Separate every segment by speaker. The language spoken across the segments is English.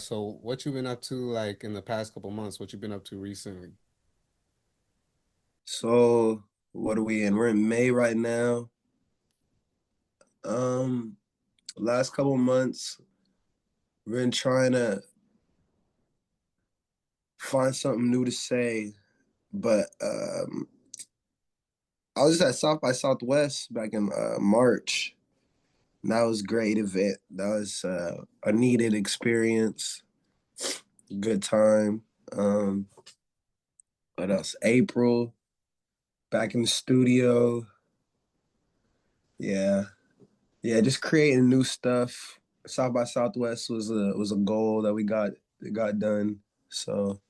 Speaker 1: So what you been up to like in the past couple months? What you been up to recently?
Speaker 2: So what are we in? We're in May right now. Um, Last couple months, we've been trying to find something new to say, but I was at South by Southwest back in March. And that was a great event. That was a needed experience, good time. What else? April, back in the studio. Yeah, yeah, just creating new stuff. South by Southwest was a goal that got done. So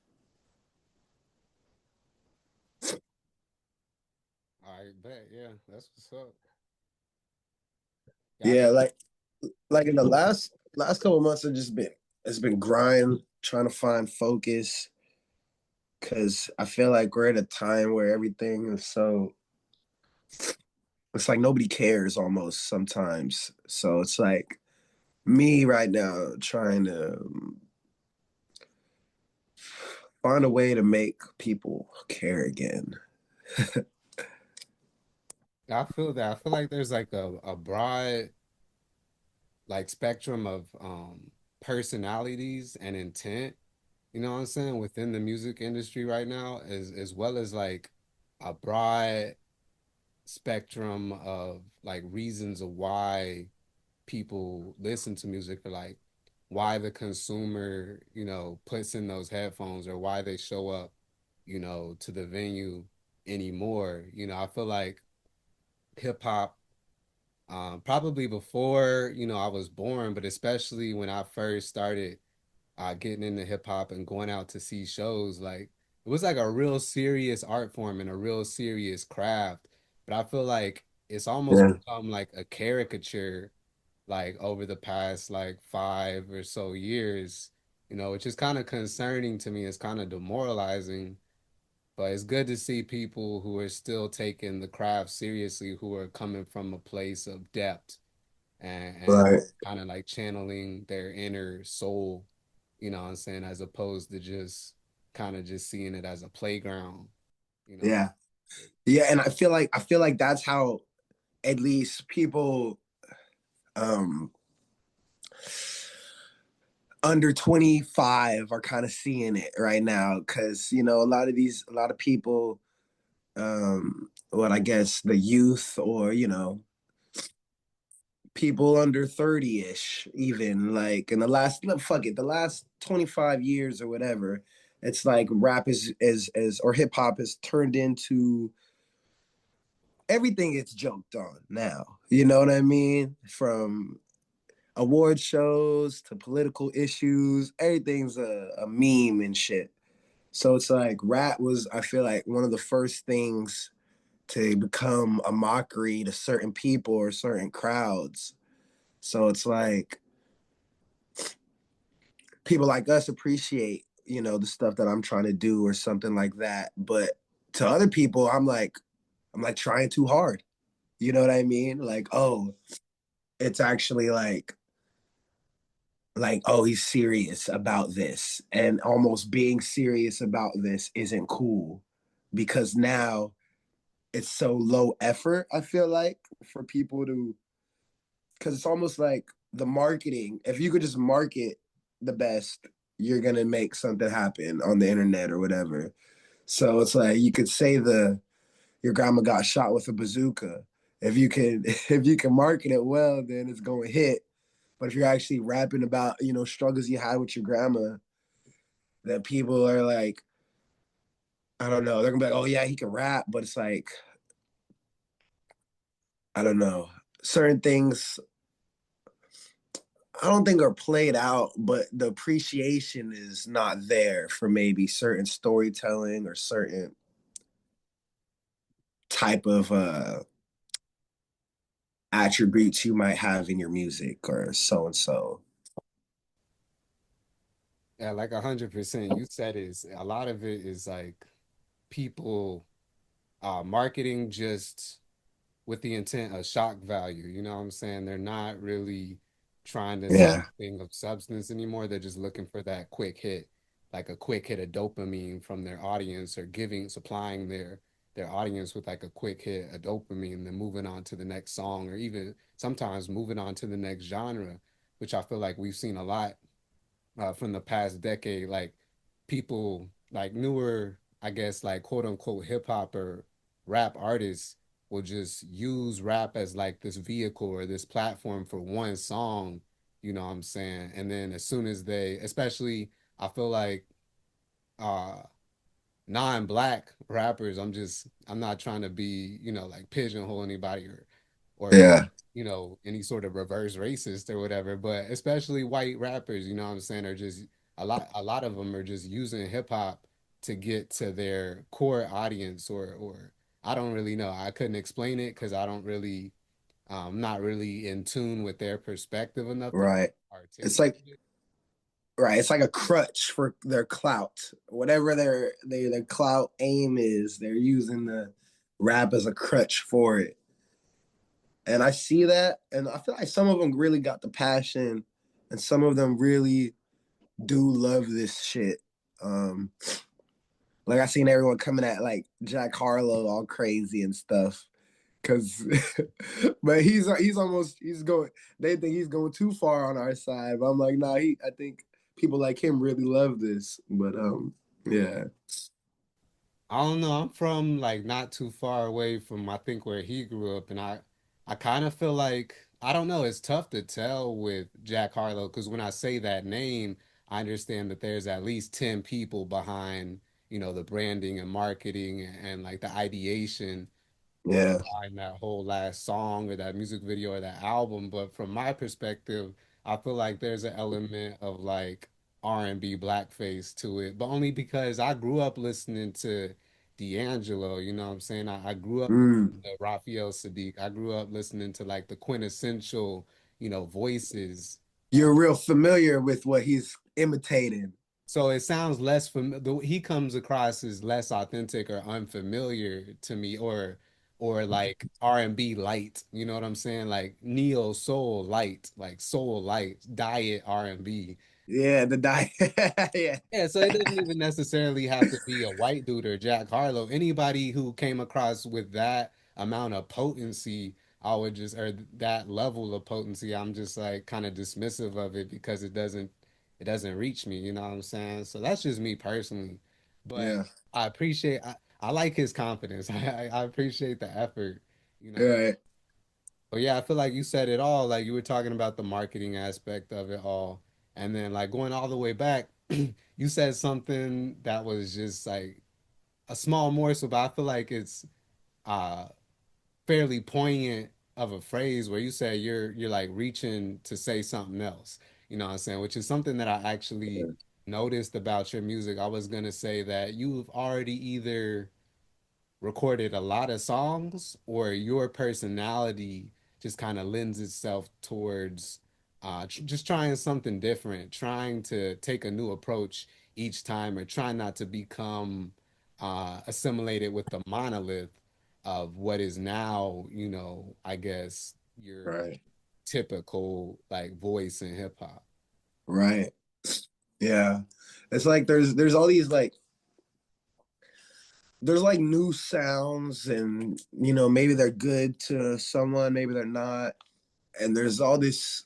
Speaker 1: I bet, yeah, that's what's up. Yeah,
Speaker 2: yeah, like in the last couple of months, it's been grind trying to find focus because I feel like we're at a time where everything is so it's like nobody cares almost sometimes. So it's like me right now trying to find a way to make people care again.
Speaker 1: I feel that. I feel like there's like a broad like spectrum of personalities and intent, you know what I'm saying, within the music industry right now, as well as like a broad spectrum of like reasons of why people listen to music, or like why the consumer, puts in those headphones, or why they show up, to the venue anymore. I feel like hip hop, probably before, I was born, but especially when I first started getting into hip hop and going out to see shows, like it was like a real serious art form and a real serious craft. But I feel like it's almost
Speaker 2: Yeah,
Speaker 1: become like a caricature, like over the past like 5 or so years, which is kind of concerning to me. It's kind of demoralizing, but it's good to see people who are still taking the craft seriously, who are coming from a place of depth and
Speaker 2: right.
Speaker 1: kind of like channeling their inner soul, what I'm saying, as opposed to just kind of just seeing it as a playground, you know.
Speaker 2: Yeah. Yeah, and I feel like that's how at least people um under 25 are kind of seeing it right now because a lot of people what I guess the youth or people under 30ish even like in the last fuck it the last 25 years or whatever, it's like rap is or hip hop has turned into everything. It's joked on now, you know what I mean, from award shows to political issues. Everything's a meme and shit. So it's like rap was, I feel like, one of the first things to become a mockery to certain people or certain crowds. So it's like people like us appreciate, the stuff that I'm trying to do or something like that. But to other people, I'm like trying too hard. You know what I mean? Like, oh, it's actually oh, he's serious about this, and almost being serious about this isn't cool because now it's so low effort, I feel like, for people to, because it's almost like the marketing, if you could just market the best, you're gonna make something happen on the internet or whatever. So it's like you could say the your grandma got shot with a bazooka. If you can if you can market it well, then it's going to hit. But if you're actually rapping about, struggles you had with your grandma, that people are like, I don't know, they're gonna be like, oh yeah, he can rap, but it's like, I don't know, certain things I don't think are played out, but the appreciation is not there for maybe certain storytelling or certain type of attributes you might have in your music or so and so.
Speaker 1: Yeah, like 100%. You said is a lot of it is like people marketing just with the intent of shock value. You know what I'm saying? They're not really trying to say
Speaker 2: Yeah.
Speaker 1: anything of substance anymore. They're just looking for that quick hit, like a quick hit of dopamine from their audience, or supplying their audience with like a quick hit of dopamine, then moving on to the next song, or even sometimes moving on to the next genre, which I feel like we've seen a lot from the past decade. Like people like newer, I guess, like quote unquote hip hop or rap artists will just use rap as like this vehicle or this platform for one song, you know what I'm saying? And then as soon as they, especially, I feel like uh non-black rappers, I'm not trying to be, like pigeonhole anybody or be,
Speaker 2: Yeah.
Speaker 1: any sort of reverse racist or whatever, but especially white rappers, you know what I'm saying, are just a lot of them are just using hip hop to get to their core audience, or I don't really know. I couldn't explain it because I don't really not really in tune with their perspective enough to
Speaker 2: Right. It's
Speaker 1: articulate
Speaker 2: like
Speaker 1: it.
Speaker 2: right. It's like a crutch for their clout. Whatever their clout aim is, they're using the rap as a crutch for it. And I see that, and I feel like some of them really got the passion, and some of them really do love this shit. Um, like I seen everyone coming at like Jack Harlow all crazy and stuff. Cause, but he's almost he's going. They think he's going too far on our side, but I'm like, nah. I think people like him really love this. But yeah,
Speaker 1: I don't know. I'm from like not too far away from I think where he grew up, and I kind of feel like I don't know. It's tough to tell with Jack Harlow because when I say that name, I understand that there's at least 10 people behind, the branding and marketing and like the ideation
Speaker 2: yeah,
Speaker 1: behind that whole last song or that music video or that album. But from my perspective, I feel like there's an element of like R&B blackface to it, but only because I grew up listening to D'Angelo, you know what I'm saying? I grew up
Speaker 2: mm.
Speaker 1: listening to Raphael Sadiq. I grew up listening to like the quintessential, voices.
Speaker 2: You're real familiar with what he's imitating.
Speaker 1: So it sounds less familiar. He comes across as less authentic or unfamiliar to me, or like R&B light. You know what I'm saying? Like neo soul light, like soul light, diet R&B.
Speaker 2: Yeah, the die. Yeah,
Speaker 1: Yeah, so it doesn't even necessarily have to be a white dude or Jack Harlow. Anybody who came across with that amount of potency, I would just, or that level of potency, I'm just like kind of dismissive of it because it doesn't reach me, you know what I'm saying? So that's just me personally. But
Speaker 2: yeah,
Speaker 1: I like his confidence. I appreciate the effort, you know.
Speaker 2: right.
Speaker 1: But yeah, I feel like you said it all. Like you were talking about the marketing aspect of it all. And then like going all the way back, you said something that was just like a small morsel, but I feel like it's uh fairly poignant of a phrase where you say you're like reaching to say something else. You know what I'm saying? Which is something that I actually noticed about your music. I was gonna say that you've already either recorded a lot of songs or your personality just kind of lends itself towards just trying something different, trying to take a new approach each time, or trying not to become assimilated with the monolith of what is now, I guess your
Speaker 2: Right.
Speaker 1: typical like voice in hip hop.
Speaker 2: Right. Yeah. It's like there's all these like there's like new sounds and maybe they're good to someone, maybe they're not. And there's all this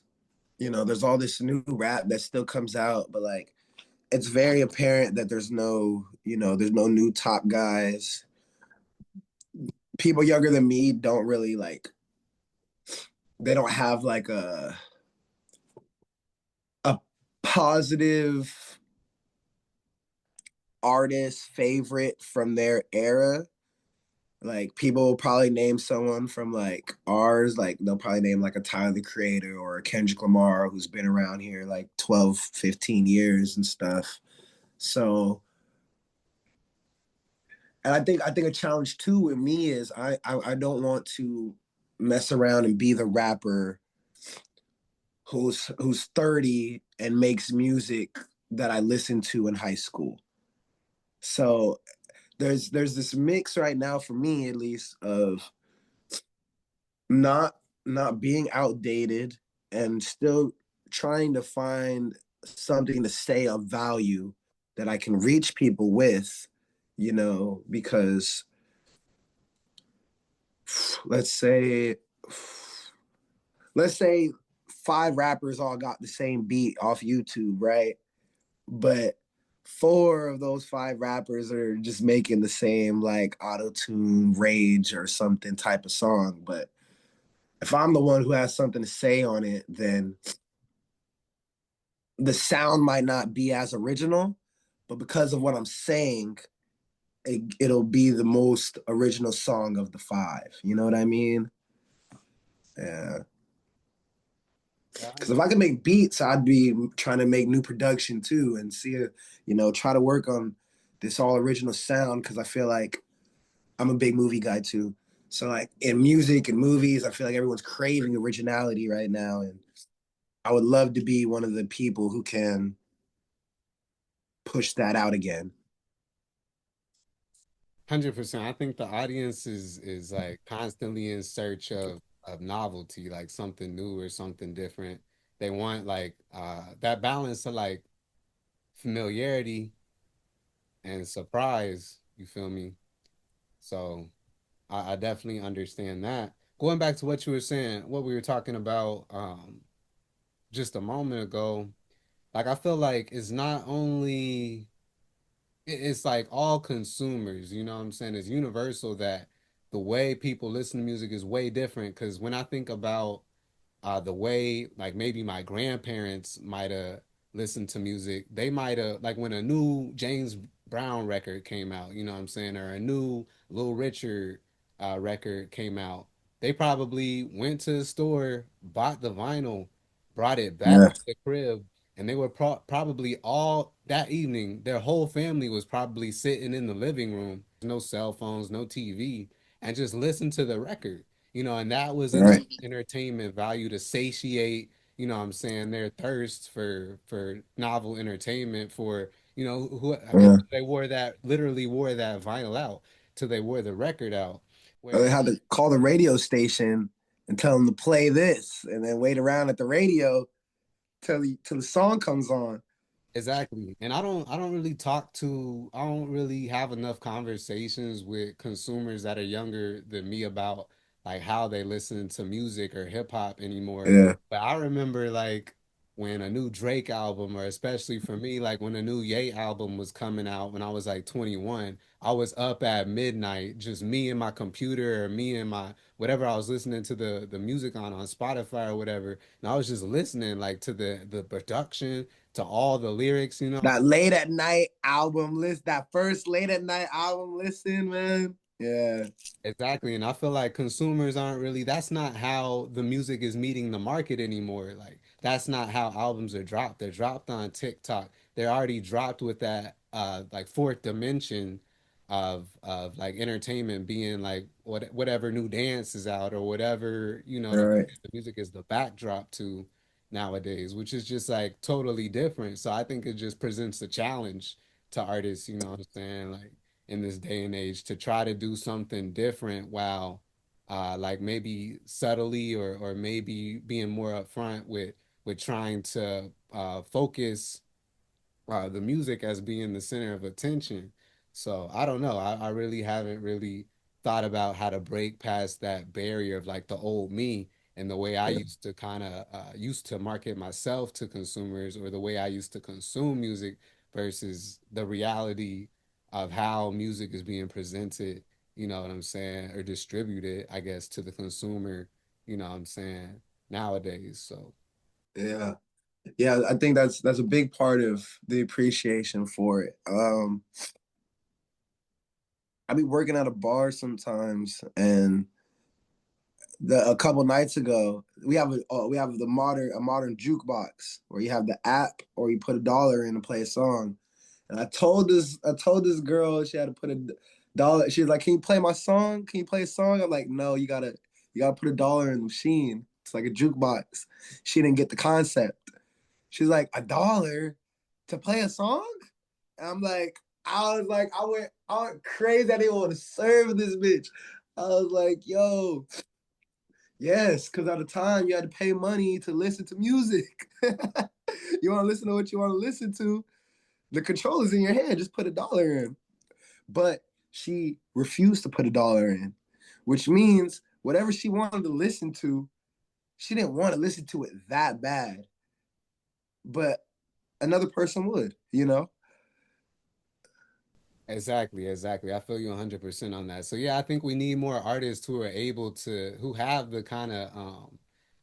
Speaker 2: new rap that still comes out, but like it's very apparent that there's no new top guys. People younger than me don't really like they don't have like a positive artist favorite from their era. Like people will probably name someone from like ours, like they'll probably name like a Tyler the Creator or a Kendrick Lamar who's been around here like 12, 15 years and stuff. So, and I think a challenge too with me is I don't want to mess around and be the rapper who's 30 and makes music that I listened to in high school. So there's this mix right now for me at least of not not being outdated and still trying to find something to say of value that I can reach people with, because let's say let's say five rappers all got the same beat off YouTube, right? But four of those five rappers are just making the same like auto tune rage or something type of song. But if I'm the one who has something to say on it, then the sound might not be as original, but because of what I'm saying, it'll be the most original song of the five. You know what I mean? Yeah.
Speaker 1: Yeah, I
Speaker 2: Because if I could make beats, I'd be trying to make new production too and try to work on this all original sound because I feel like I'm a big movie guy too. So like in music and movies, I feel like everyone's craving originality right now. And I would love to be one of the people who can push that out again.
Speaker 1: 100%. I think the audience is like constantly in search of novelty, like something new or something different. They want like that balance of like familiarity and surprise, you feel me? So I definitely understand that. Going back to what you were saying, what we were talking about just a moment ago, like I feel like it's not only it's like all consumers, you know what I'm saying? It's universal that the way people listen to music is way different. Because when I think about the way like maybe my grandparents might have listened to music, they might have like when a new James Brown record came out, you know what I'm saying, or a new Little Richard record came out, they probably went to the store, bought the vinyl, brought it back
Speaker 2: Yeah,
Speaker 1: to the crib, and they were probably all that evening, their whole family was probably sitting in the living room, no cell phones, no TV, and just listen to the record, you know, and that was enough
Speaker 2: right.
Speaker 1: entertainment value to satiate, you know what I'm saying, their thirst for novel entertainment for, you know, who
Speaker 2: Yeah.
Speaker 1: until they wore that literally wore that vinyl out, till they wore the record out.
Speaker 2: Or they
Speaker 1: Where
Speaker 2: had to call the radio station and tell them to play this, and then wait around at the radio till the song comes on.
Speaker 1: exactly. And I don't really I don't really have enough conversations with consumers that are younger than me about like how they listen to music or hip hop anymore.
Speaker 2: Yeah,
Speaker 1: But I remember like when a new Drake album, or especially for me, like when a new Ye album was coming out when I was like 21, I was up at midnight, just me and my computer or me and my whatever I was listening to the music on Spotify or whatever. And I was just listening like to the production, to all the lyrics, you know.
Speaker 2: that late at night album list, that first late at night album listen, man. Yeah,
Speaker 1: Exactly. And I feel like consumers aren't really, that's not how the music is meeting the market anymore. Like, that's not how albums are dropped. They're dropped on TikTok. They're already dropped with that like fourth dimension of like entertainment being like whatever new dance is out or whatever, you know,
Speaker 2: all right.
Speaker 1: the music is the backdrop to nowadays, which is just like totally different. So I think it just presents a challenge to artists, you know what I'm saying? Like in this day and age to try to do something different while like maybe subtly or maybe being more upfront with trying to focus the music as being the center of attention. So I don't know. I really haven't really thought about how to break past that barrier of like the old me and the way I
Speaker 2: Yeah,
Speaker 1: used to kind of used to market myself to consumers, or the way I used to consume music versus the reality of how music is being presented, you know what I'm saying, or distributed, I guess, to the consumer, you know what I'm saying, nowadays. So
Speaker 2: yeah, yeah. I think that's a big part of the appreciation for it. I be working at a bar sometimes, and a couple nights ago, we have a modern jukebox where you have the app or you put $1 in to play a song. And I told this girl she had to put $1. She's like, "Can you play my song? Can you play a song?" I'm like, "No, you gotta put $1 in the machine. It's like a jukebox." She didn't get the concept. She's like, "$1 to play a song?" And I'm like, I went crazy. I didn't want to serve this bitch. I was like, "Yo, Yes, because at the time you had to pay money to listen to music. You want to listen to what you want to listen to. The control is in your hand. Just put $1 in. But she refused to put $1 in, which means whatever she wanted to listen to, she didn't want to listen to it that bad. But another person would, you know?
Speaker 1: Exactly, exactly. I feel you 100% on that. So yeah, I think we need more artists who are able to who have the kind of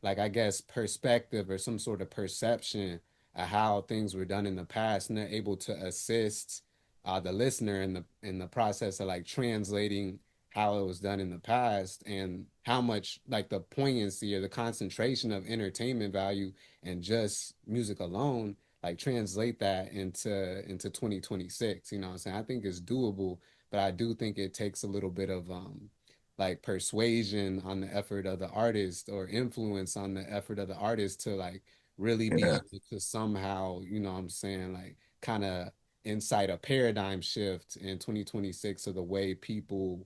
Speaker 1: like I guess perspective or some sort of perception of how things were done in the past and they're able to assist the listener in the process of like translating how it was done in the past and how much like the poignancy or the concentration of entertainment value and just music alone like translate that into 2026. You know what I'm saying? I think it's doable, but I do think it takes a little bit of like persuasion on the effort of the artist or influence on the effort of the artist to like really be
Speaker 2: Yeah,
Speaker 1: able to somehow, you know what I'm saying, like kind of incite a paradigm shift in 2026 of the way people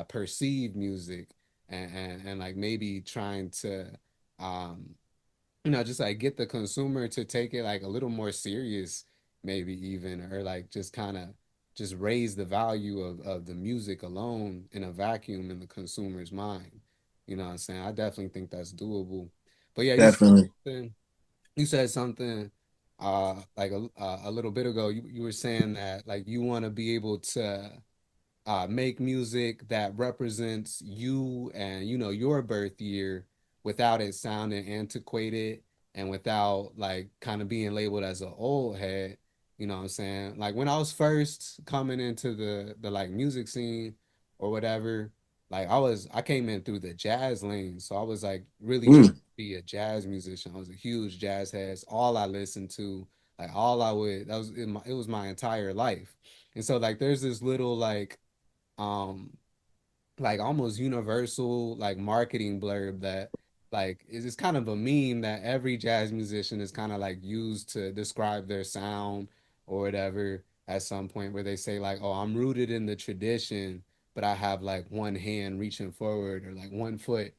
Speaker 1: perceive music and like maybe trying to um just like get the consumer to take it like a little more serious, maybe even, or like just kind of just raise the value of the music alone in a vacuum in the consumer's mind. You know what I'm saying? I definitely think that's doable. But yeah,
Speaker 2: definitely.
Speaker 1: you said something like a little bit ago. You were saying that like you want to be able to make music that represents you and you know your birth year without it sounding antiquated and without like kind of being labeled as an old head. You know what I'm saying? Like when I was first coming into the like music scene or whatever, like I came in through the jazz lane, so I was like really trying to
Speaker 2: Mm,
Speaker 1: be a jazz musician. I was a huge jazz head. It's all I listened to, like all I would. That was it was my entire life. And so like there's this little um like almost universal like marketing blurb that like is just kind of a meme that every jazz musician is kind of like used to describe their sound or whatever at some point where they say like, oh, I'm rooted in the tradition, but I have like one hand reaching forward or like one foot,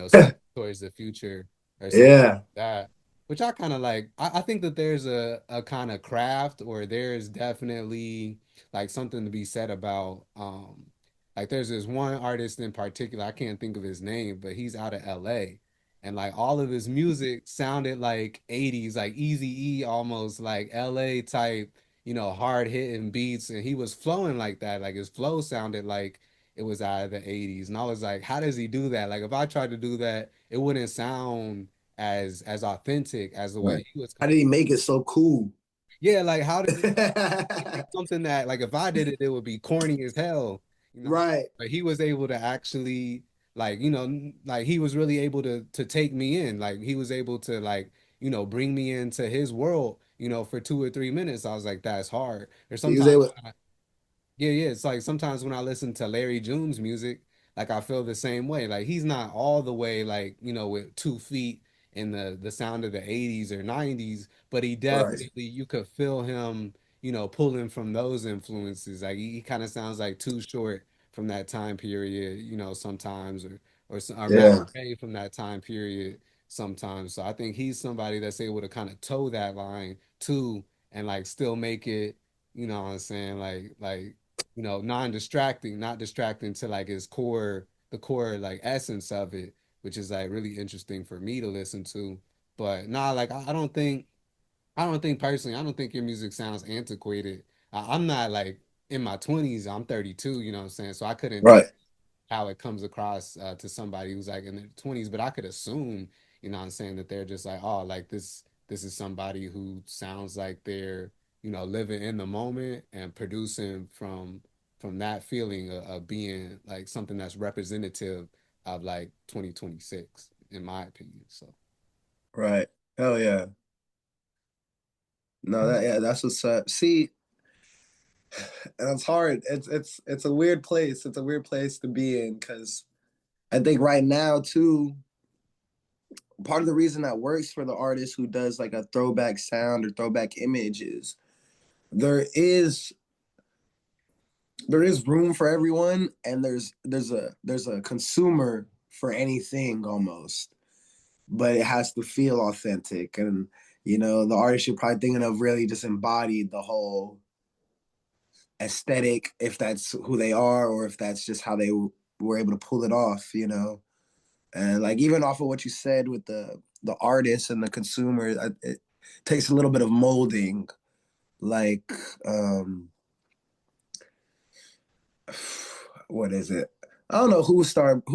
Speaker 1: stepping towards the future or something
Speaker 2: yeah,
Speaker 1: like that. Which I kind of like. I think that there's a kind of craft or there's definitely like something to be said about like there's this one artist in particular, I can't think of his name, but he's out of LA. And like all of his music sounded like 80s, like Easy E almost like LA type, hard hitting beats. And he was flowing like that. Like his flow sounded like it was out of the 80s. And I was like, how does he do that? Like if I tried to do that, it wouldn't sound as authentic as the way
Speaker 2: right.
Speaker 1: he was
Speaker 2: How
Speaker 1: coming.
Speaker 2: did he make it so cool?
Speaker 1: Yeah, like how did he something that like if I did it, it would be corny as hell, you know.
Speaker 2: Right.
Speaker 1: But he was able to actually like, like he was really able to take me in. Like he was able to like, bring me into his world, for 2 or 3 minutes. I was like, that's hard. Or
Speaker 2: He was
Speaker 1: sometimes
Speaker 2: able.
Speaker 1: yeah, yeah. It's like sometimes when I listen to Larry June's music, like I feel the same way. Like he's not all the way like, with 2 feet in the sound of the 80s or 90s, but he
Speaker 2: Right.
Speaker 1: definitely you could feel him, pulling from those influences. Like he kind of sounds like Too Short from that time period, sometimes or Mac
Speaker 2: Yeah.
Speaker 1: Ray from that time period sometimes. So I think he's somebody that's able to kind of toe that line too and like still make it, what I'm saying, like non-distracting, not distracting to like the core like essence of it, which is like really interesting for me to listen to. But nah, like I don't think personally, I don't think your music sounds antiquated. I'm not like in my 20s, I'm 32, you know what I'm saying? So I couldn't tell
Speaker 2: Right.
Speaker 1: how it comes across to somebody who's like in their 20s, but I could assume, what I'm saying, that they're just like, oh, like this is somebody who sounds like they're, living in the moment and producing from that feeling of being like something that's representative of like 2026, in my opinion. So
Speaker 2: Right. Hell yeah. No, that's what's up. See, and it's hard. It's a weird place. It's a weird place to be in because I think right now too, part of the reason that works for the artist who does like a throwback sound or throwback images, there is there is room for everyone, and there's a consumer for anything almost, but it has to feel authentic. And, the artist you're probably thinking of really just embodied the whole aesthetic, if that's who they are or if that's just how they were able to pull it off. And like even off of what you said with the artist and the consumer, it takes a little bit of molding. Like, what is it? I don't know who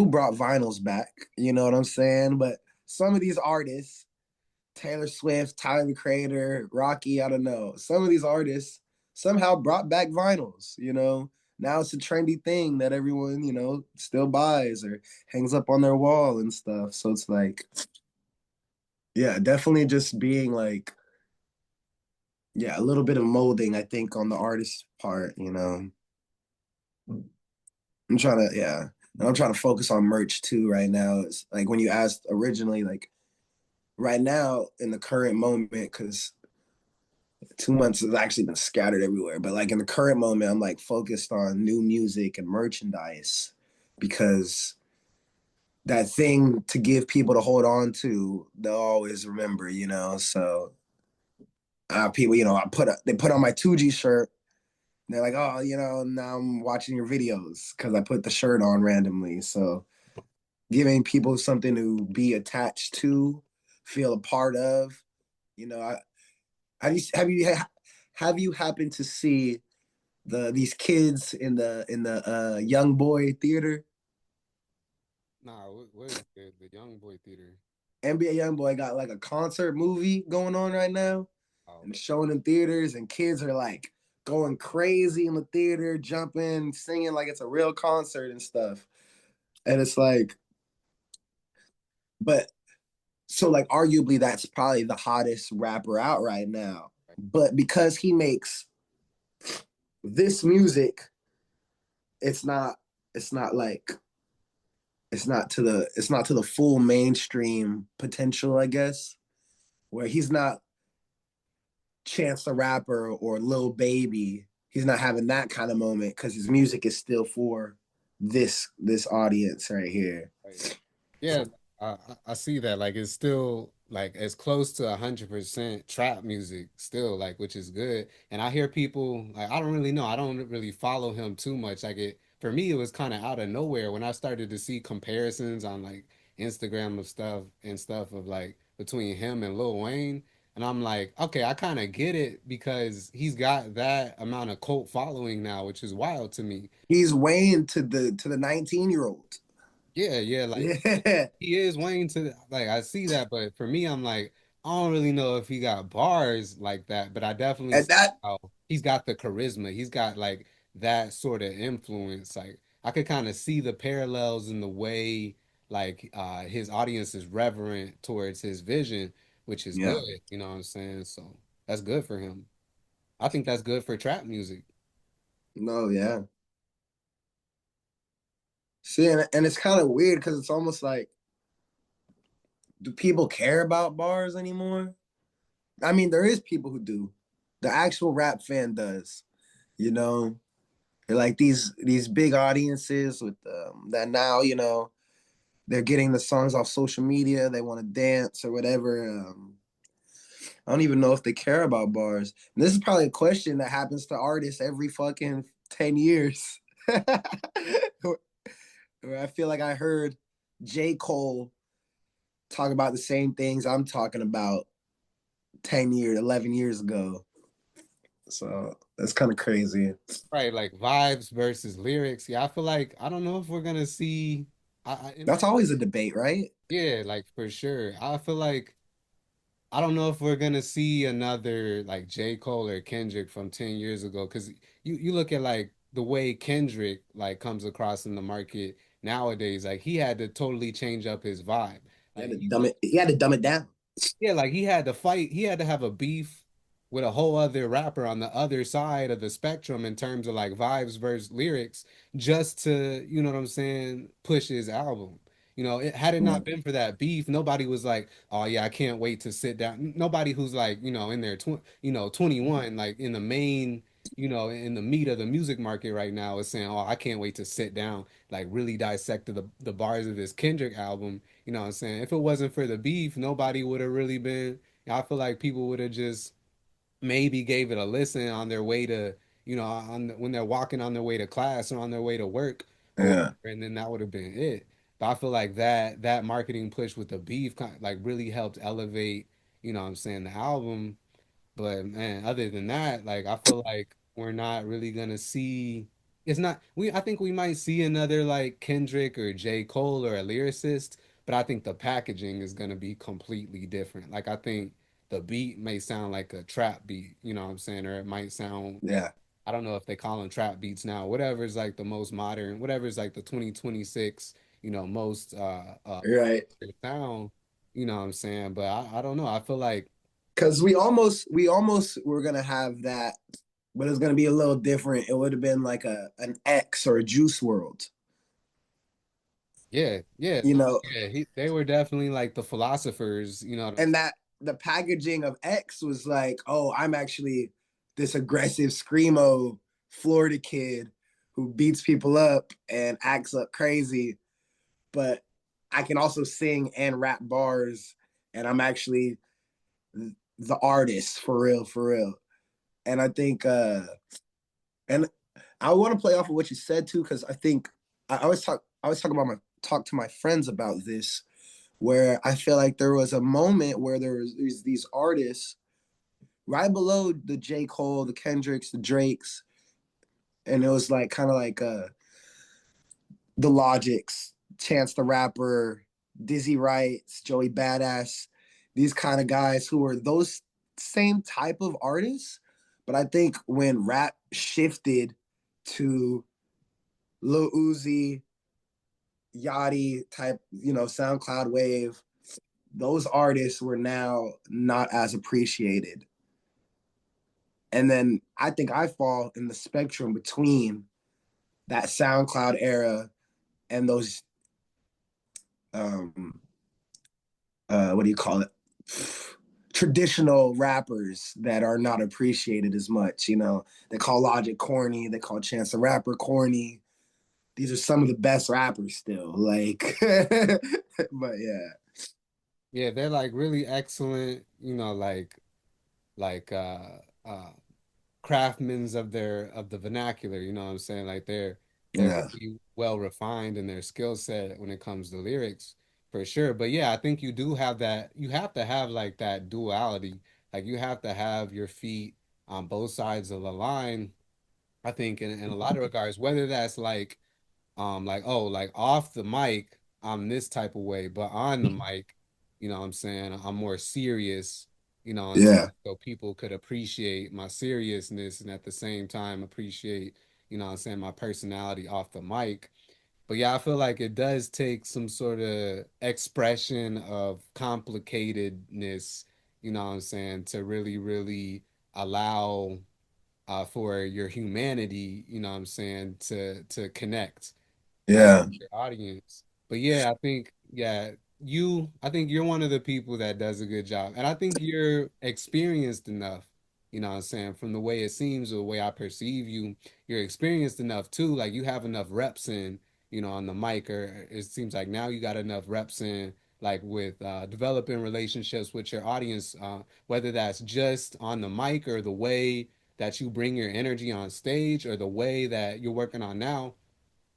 Speaker 2: brought vinyls back. You know what I'm saying? But some of these artists, Taylor Swift, Tyler the Creator, Rocky, I don't know. Some of these artists somehow brought back vinyls. Now it's a trendy thing that everyone, still buys or hangs up on their wall and stuff. So it's like, yeah, definitely just being like, yeah, a little bit of molding, I think, on the artist's part. Yeah. And I'm trying to focus on merch too right now. It's like when you asked originally, like right now in the current moment, because 2 months has actually been scattered everywhere. But like in the current moment, I'm like focused on new music and merchandise because that thing to give people to hold on to, they'll always remember. So people, they put on my 2G shirt. And they're like, oh, now I'm watching your videos because I put the shirt on randomly. So giving people something to be attached to, feel a part of. I have you happened to see these kids in the young boy theater?
Speaker 1: Nah, what is the Young Boy Theater?
Speaker 2: NBA young boy got like a concert movie going on right now
Speaker 1: Oh,
Speaker 2: and showing in theaters, and kids are like going crazy in the theater, jumping, singing like it's a real concert and stuff. And it's like, but so like arguably that's probably the hottest rapper out right now.
Speaker 1: right,
Speaker 2: But because he makes this music, it's not it's not like it's not to the full mainstream potential, I guess, where he's not Chance the Rapper or Lil Baby. He's not having that kind of moment because his music is still for this audience right here.
Speaker 1: right. Yeah, I see that. Like it's still like as close to 100% trap music still, like which is good. And I hear people like I don't really know. I don't really follow him too much. Like it for me, it was kind of out of nowhere when I started to see comparisons on like Instagram of stuff of like between him and Lil Wayne. And I'm like, okay, I kind of get it because he's got that amount of cult following now, which is wild to me.
Speaker 2: He's Wayne to the 19-year-old.
Speaker 1: Yeah, yeah, like
Speaker 2: Yeah.
Speaker 1: he is Wayne to like I see that, but for me, I'm like I don't really know if he got bars like that, but I definitely
Speaker 2: And
Speaker 1: see
Speaker 2: that
Speaker 1: how he's got the charisma. He's got like that sort of influence. Like I could kind of see the parallels in the way like his audience is reverent towards his vision, which is
Speaker 2: yeah.
Speaker 1: good, you know what I'm saying? So that's good for him. I think that's good for trap music.
Speaker 2: No, yeah. See, and it's kind of weird because it's almost like, do people care about bars anymore? I mean, there is people who do. The actual rap fan does. You know, they're like these big audiences with that now. They're getting the songs off social media. They want to dance or whatever. I don't even know if they care about bars. And this is probably a question that happens to artists every fucking 10 years. Where I feel like I heard J. Cole talk about the same things I'm talking about 10 years, 11 years ago. So that's kind of crazy.
Speaker 1: Right, like vibes versus lyrics. Yeah, I feel like I don't know if we're gonna see. In my
Speaker 2: That's always a debate, right?
Speaker 1: yeah, like for sure. I feel like I don't know if we're gonna see another like J. Cole or Kendrick from 10 years ago. Because you look at like the way Kendrick like comes across in the market nowadays, like he had to totally change up his vibe.
Speaker 2: You had
Speaker 1: Like
Speaker 2: to dumb it. You had to dumb it down.
Speaker 1: yeah, like he had to fight, he had to have a beef with a whole other rapper on the other side of the spectrum in terms of like vibes versus lyrics just to, you know what I'm saying, push his album. Had it
Speaker 2: Yeah.
Speaker 1: not been for that beef, nobody was like, "Oh yeah, I can't wait to sit down." Nobody who's like, in their 21, like in the main in the meat of the music market right now is saying, "Oh, I can't wait to sit down, like really dissect the bars of this Kendrick album." You know what I'm saying? If it wasn't for the beef, nobody would have really been. I feel like people would have just maybe gave it a listen on their way to, when they're walking on their way to class or on their way to work or whatever,
Speaker 2: Yeah.
Speaker 1: and then that would have been it. But I feel like that marketing push with the beef like really helped elevate, what I'm saying, the album. But man, other than that, like I feel like we're not really gonna see. It's not we. I think we might see another like Kendrick or J. Cole or a lyricist, but I think the packaging is gonna be completely different. Like I think the beat may sound like a trap beat, you know what I'm saying, or it might sound.
Speaker 2: Yeah.
Speaker 1: I don't know if they call them trap beats now. Whatever is like the most modern, whatever is like the 2026, most
Speaker 2: Right.
Speaker 1: sound. You know what I'm saying? But I don't know. I feel like
Speaker 2: Because we almost were gonna have that, but it's gonna be a little different. It would have been like an X or a Juice World,
Speaker 1: yeah, yeah,
Speaker 2: you know,
Speaker 1: yeah. They were definitely like the philosophers, you know what I'm
Speaker 2: and that the packaging of X was like, oh, I'm actually this aggressive screamo Florida kid who beats people up and acts up crazy, but I can also sing and rap bars, and I'm actually the artist for real, for real. And I think, and I want to play off of what you said too, because I think I was talking about my talk to my friends about this, where I feel like there was a moment where there's these artists right below the J. Cole, the Kendricks, the Drakes, and it was like kind of like the Logics, Chance the Rapper, Dizzy Wrights, Joey Badass, these kind of guys who were those same type of artists. But I think when rap shifted to Lil Uzi, Yachty type, SoundCloud wave, those artists were now not as appreciated. And then I think I fall in the spectrum between that SoundCloud era and those um what do you call it? Traditional rappers that are not appreciated as much. They call Logic corny, they call Chance the Rapper corny. These are some of the best rappers still. Like, but yeah,
Speaker 1: Yeah, they're like really excellent, like craftsmen of the vernacular, you know what I'm saying? Like they're
Speaker 2: yeah,
Speaker 1: really well refined in their skill set when it comes to lyrics for sure. But yeah, I think you do have that you have to have like that duality. Like you have to have your feet on both sides of the line, I think in a lot of regards, whether that's like oh like off the mic I'm this type of way but on the mic, what I'm saying, I'm more serious, and
Speaker 2: yeah,
Speaker 1: so people could appreciate my seriousness and at the same time appreciate, what I'm saying, my personality off the mic. But yeah, I feel like it does take some sort of expression of complicatedness, what I'm saying, to really allow for your humanity, what I'm saying, to connect
Speaker 2: yeah,
Speaker 1: your audience. But yeah, I think you're one of the people that does a good job. And I think you're experienced enough, what I'm saying, from the way it seems or the way I perceive you, you're experienced enough too. Like you have enough reps in, on the mic, or it seems like now you got enough reps in like with developing relationships with your audience, whether that's just on the mic or the way that you bring your energy on stage or the way that you're working on now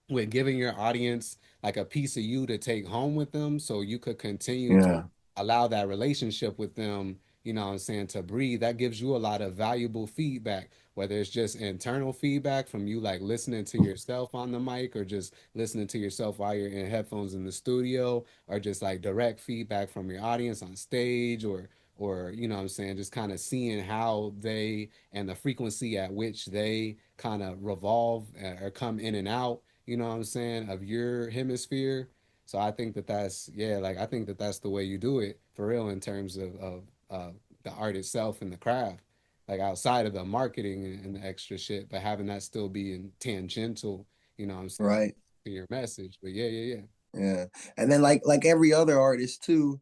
Speaker 1: with giving your audience like a piece of you to take home with them so you could continue to
Speaker 2: yeah,
Speaker 1: allow that relationship with them, what I'm saying, to breathe. That gives you a lot of valuable feedback, whether it's just internal feedback from you like listening to yourself on the mic or just listening to yourself while you're in headphones in the studio, or just like direct feedback from your audience on stage, or what I'm saying, just kind of seeing how they and the frequency at which they kind of revolve or come in and out, what I'm saying, of your hemisphere. So I think that that's, yeah, like I think that that's the way you do it for real in terms of the art itself and the craft, like outside of the marketing and the extra shit, but having that still be in tangential, what I'm saying,
Speaker 2: right,
Speaker 1: to your message. But yeah, yeah, yeah.
Speaker 2: yeah. And then like every other artist too,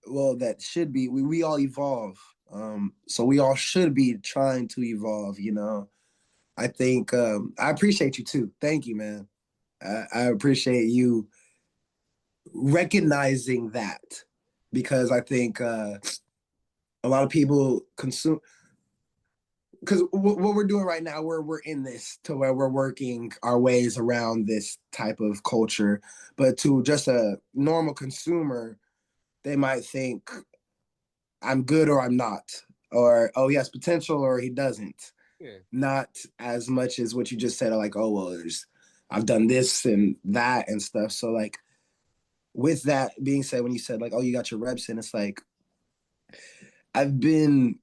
Speaker 2: well, that should be we all evolve. So we all should be trying to evolve. I think I appreciate you too. Thank you, man. I appreciate you recognizing that because I think a lot of people consume because what we're doing right now, we're in this to where we're working our ways around this type of culture, but to just a normal consumer, they might think I'm good or I'm not, or oh he has potential or he doesn't.
Speaker 1: Yeah,
Speaker 2: Not as much as what you just said, like oh well, there's I've done this and that and stuff. So like with that being said, when you said like oh you got your reps in, it's like I've been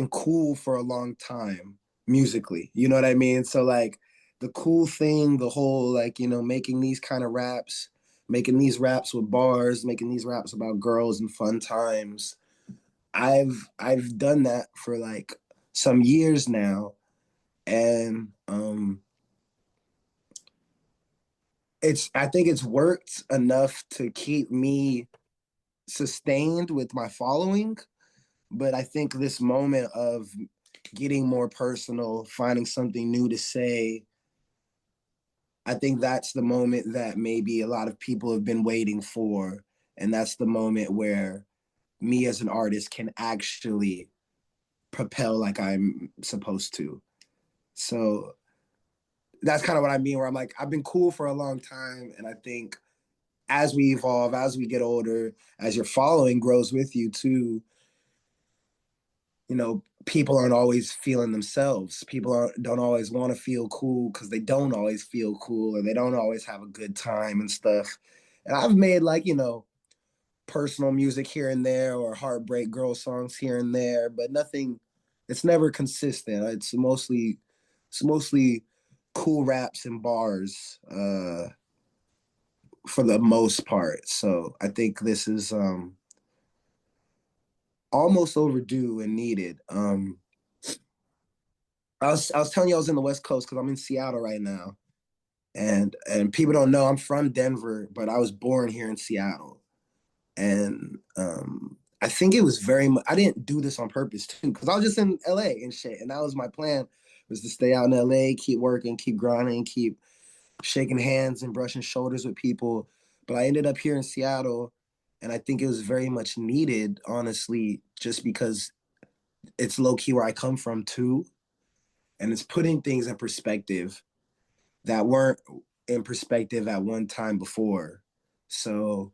Speaker 2: cool for a long time musically. You know what I mean? So like the cool thing, the whole like, making these kind of raps, making these raps with bars, making these raps about girls and fun times. I've done that for like some years now. And it's I think it's worked enough to keep me sustained with my following. But I think this moment of getting more personal, finding something new to say, I think that's the moment that maybe a lot of people have been waiting for. And that's the moment where me as an artist can actually propel like I'm supposed to. So that's kind of what I mean, where I'm like, I've been cool for a long time. And I think as we evolve, as we get older, as your following grows with you too, people aren't always feeling themselves. People don't always want to feel cool because they don't always feel cool or they don't always have a good time and stuff. And I've made like, personal music here and there or heartbreak girl songs here and there, but nothing, it's never consistent. It's mostly cool raps and bars for the most part. So I think this is almost overdue and needed. I was telling you I was in the West Coast because I'm in Seattle right now, and people don't know I'm from Denver, but I was born here in Seattle, and I think it was very much. I didn't do this on purpose too, because I was just in LA and shit, and that was my plan was to stay out in LA, keep working, keep grinding, keep shaking hands and brushing shoulders with people. But I ended up here in Seattle, and I think it was very much needed, honestly, just because it's low key where I come from too, and it's putting things in perspective that weren't in perspective at one time before. So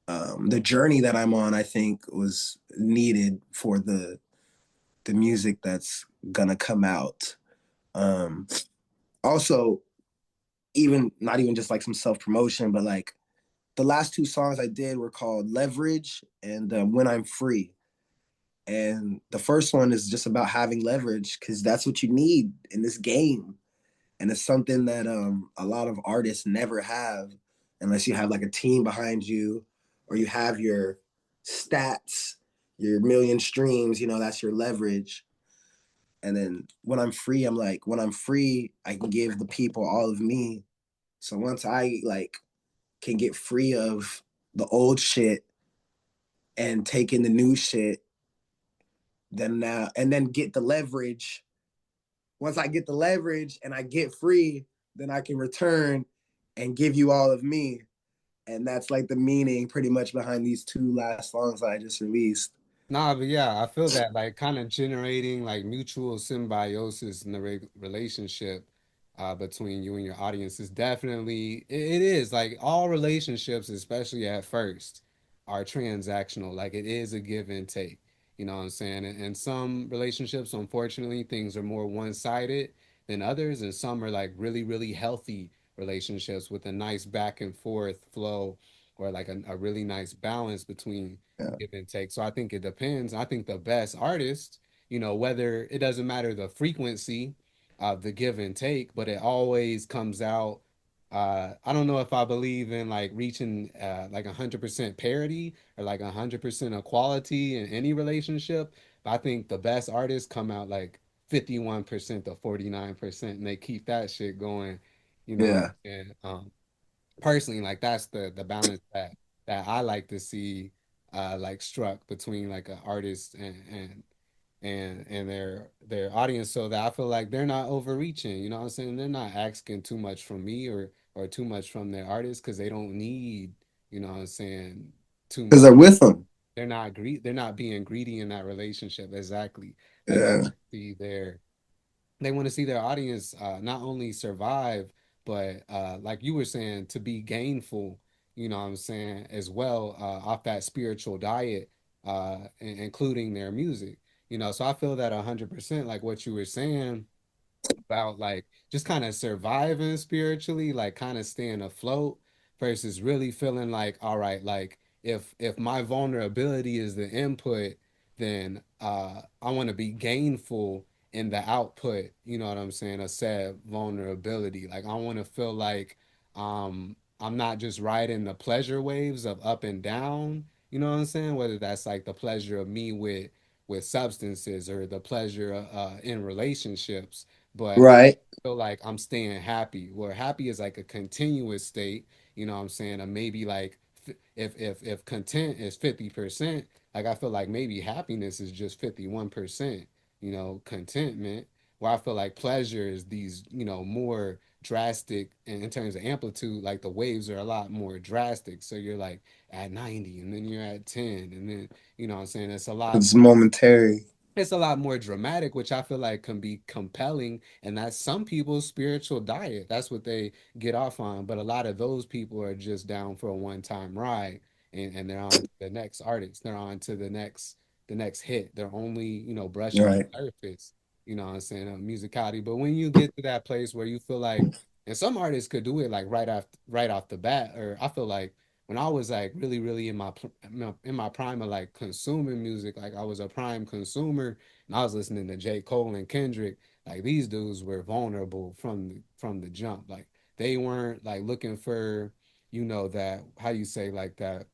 Speaker 2: the journey that I'm on, I think, was needed for the music that's gonna come out. Um, Also, even not even just like some self promotion, but like the last two songs I did were called Leverage and When I'm Free. And the first one is just about having leverage because that's what you need in this game. And it's something that a lot of artists never have unless you have like a team behind you or you have your stats, your million streams, that's your leverage. And then when I'm free, I'm like, when I'm free, I can give the people all of me. So once I like can get free of the old shit and take in the new shit, then now and then get the leverage. Once I get the leverage and I get free, then I can return and give you all of me. And that's like the meaning pretty much behind these two last songs that I just released.
Speaker 1: nah, but yeah, I feel that like kind of generating like mutual symbiosis in the relationship between you and your audience is definitely it is like all relationships, especially at first, are transactional. Like it is a give and take. You know what I'm saying? And some relationships, unfortunately, things are more one-sided than others, and some are like really, really healthy relationships with a nice back and forth flow or like a really nice balance between
Speaker 2: Yeah.
Speaker 1: give and take. So I think it depends. I think the best artist, whether it doesn't matter the frequency of the give and take, but it always comes out. I don't know if I believe in like reaching like 100% parity or like 100% equality in any relationship, but I think the best artists come out like 51% to 49% and they keep that shit going,
Speaker 2: Yeah.
Speaker 1: and personally like that's the balance that I like to see like struck between like an artist and and their audience, so that I feel like they're not overreaching, you know what I'm saying? They're not asking too much from me or too much from their artists because they don't need, you know what I'm saying, too
Speaker 2: Because
Speaker 1: much.
Speaker 2: they're with them.
Speaker 1: They're not being greedy in that relationship. Exactly. Like
Speaker 2: Yeah.
Speaker 1: see their they want to see their audience not only survive, but like you were saying, to be gainful, you know what I'm saying, as well, off that spiritual diet, including their music. You know, so I feel that 100%, like what you were saying about like just kind of surviving spiritually, like kind of staying afloat versus really feeling like, all right, like if my vulnerability is the input, then I want to be gainful in the output, you know what I'm saying? A said vulnerability. Like I want to feel like I'm not just riding the pleasure waves of up and down, you know what I'm saying? Whether that's like the pleasure of me with substances or the pleasure in relationships, but I
Speaker 2: Right.
Speaker 1: feel like I'm staying happy. Where happy is like a continuous state, you know what I'm saying? Or maybe like if content is 50%, like I feel like maybe happiness is just 51%, you know, contentment. Where I feel like pleasure is these, you know, more drastic in terms of amplitude, like the waves are a lot more drastic. So you're like at 90 and then you're at 10 and then, you know what I'm saying?
Speaker 2: It's momentary.
Speaker 1: It's a lot more dramatic, which I feel like can be compelling. And that's some people's spiritual diet. That's what they get off on. But a lot of those people are just down for a one-time ride and they're on to the next artist. They're on to the next hit. They're only, you know, brushing the
Speaker 2: Right.
Speaker 1: surface, you know what I'm saying, of musicality. But when you get to that place where you feel like, and some artists could do it like right off the bat, or I feel like when I was like really, really in in my prime of like consuming music, like I was a prime consumer and I was listening to J. Cole and Kendrick, like these dudes were vulnerable from the jump. Like they weren't like looking for, you know, that how you say like that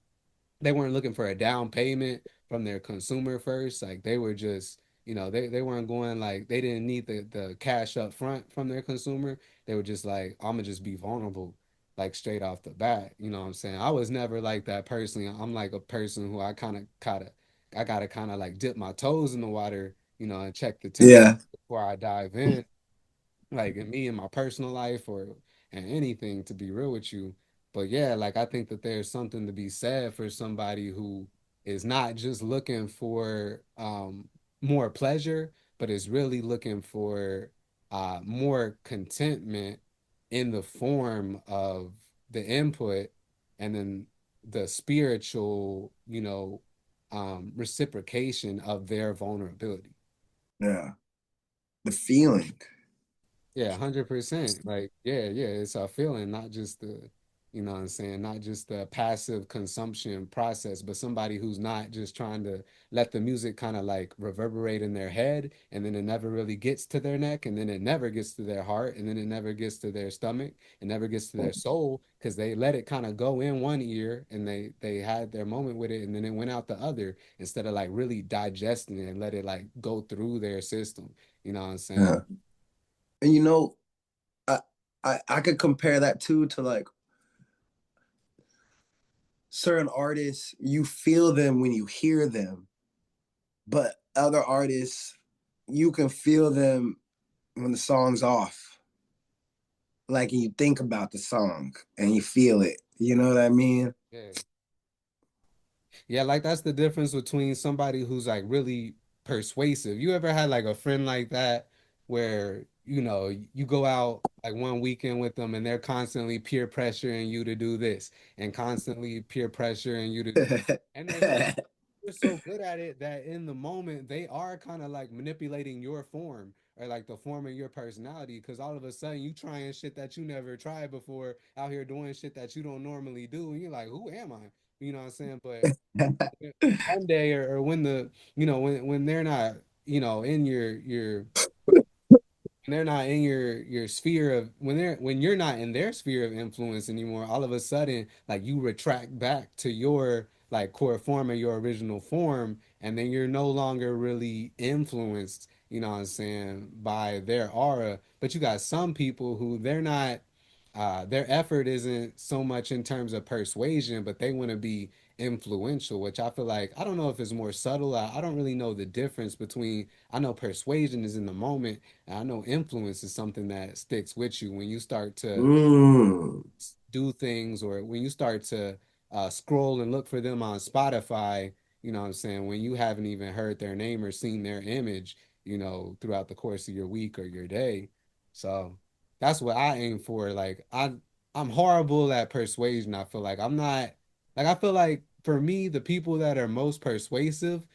Speaker 1: they weren't looking for a down payment from their consumer first. Like they were just, you know, they weren't going like they didn't need the cash up front from their consumer. They were just like, I'm gonna just be vulnerable, like straight off the bat. You know what I'm saying? I was never like that personally. I'm like a person who I gotta kind of like dip my toes in the water, you know, and check the temperature
Speaker 2: Yeah.
Speaker 1: before I dive in, like in me in my personal life or and anything, to be real with you. But yeah, like I think that there's something to be said for somebody who is not just looking for more pleasure, but is really looking for more contentment in the form of the input and then the spiritual, you know, reciprocation of their vulnerability.
Speaker 2: Yeah. The feeling.
Speaker 1: Yeah, 100%. Like, yeah, yeah, it's a feeling, not just the, you know what I'm saying, not just the passive consumption process, but somebody who's not just trying to let the music kind of like reverberate in their head, and then it never really gets to their neck, and then it never gets to their heart, and then it never gets to their stomach, it never gets to their soul, because they let it kind of go in one ear and they had their moment with it, and then it went out the other instead of like really digesting it and let it like go through their system. You know what I'm saying?
Speaker 2: Yeah. And you know, I, I could compare that too to like certain artists, you feel them when you hear them, but other artists, you can feel them when the song's off. Like you think about the song and you feel it. You know what I mean?
Speaker 1: Yeah. Yeah, like that's the difference between somebody who's like really persuasive. You ever had like a friend like that where, you know, you go out like one weekend with them and they're constantly peer pressuring you to do this and constantly peer pressuring you to do, and they're so good at it that in the moment they are kind of like manipulating your form or like the form of your personality because all of a sudden you trying shit that you never tried before out here doing shit that you don't normally do and you're like, who am I? You know what I'm saying? But one day or when the you know when they're not you know in your when they're not in your sphere of when you're not in their sphere of influence anymore, all of a sudden like you retract back to your like core form or your original form, and then you're no longer really influenced, you know what I'm saying, by their aura. But you got some people who they're not their effort isn't so much in terms of persuasion, but they want to be influential, which I feel like I don't know if it's more subtle. I don't really know the difference between, I know persuasion is in the moment, and I know influence is something that sticks with you when you start to
Speaker 2: Mm.
Speaker 1: do things, or when you start to scroll and look for them on Spotify, you know what I'm saying, when you haven't even heard their name or seen their image, throughout the course of your week or your day. So that's what I aim for. Like I'm horrible at persuasion. I feel like I'm not, like, I feel like for me, the people that are most persuasive,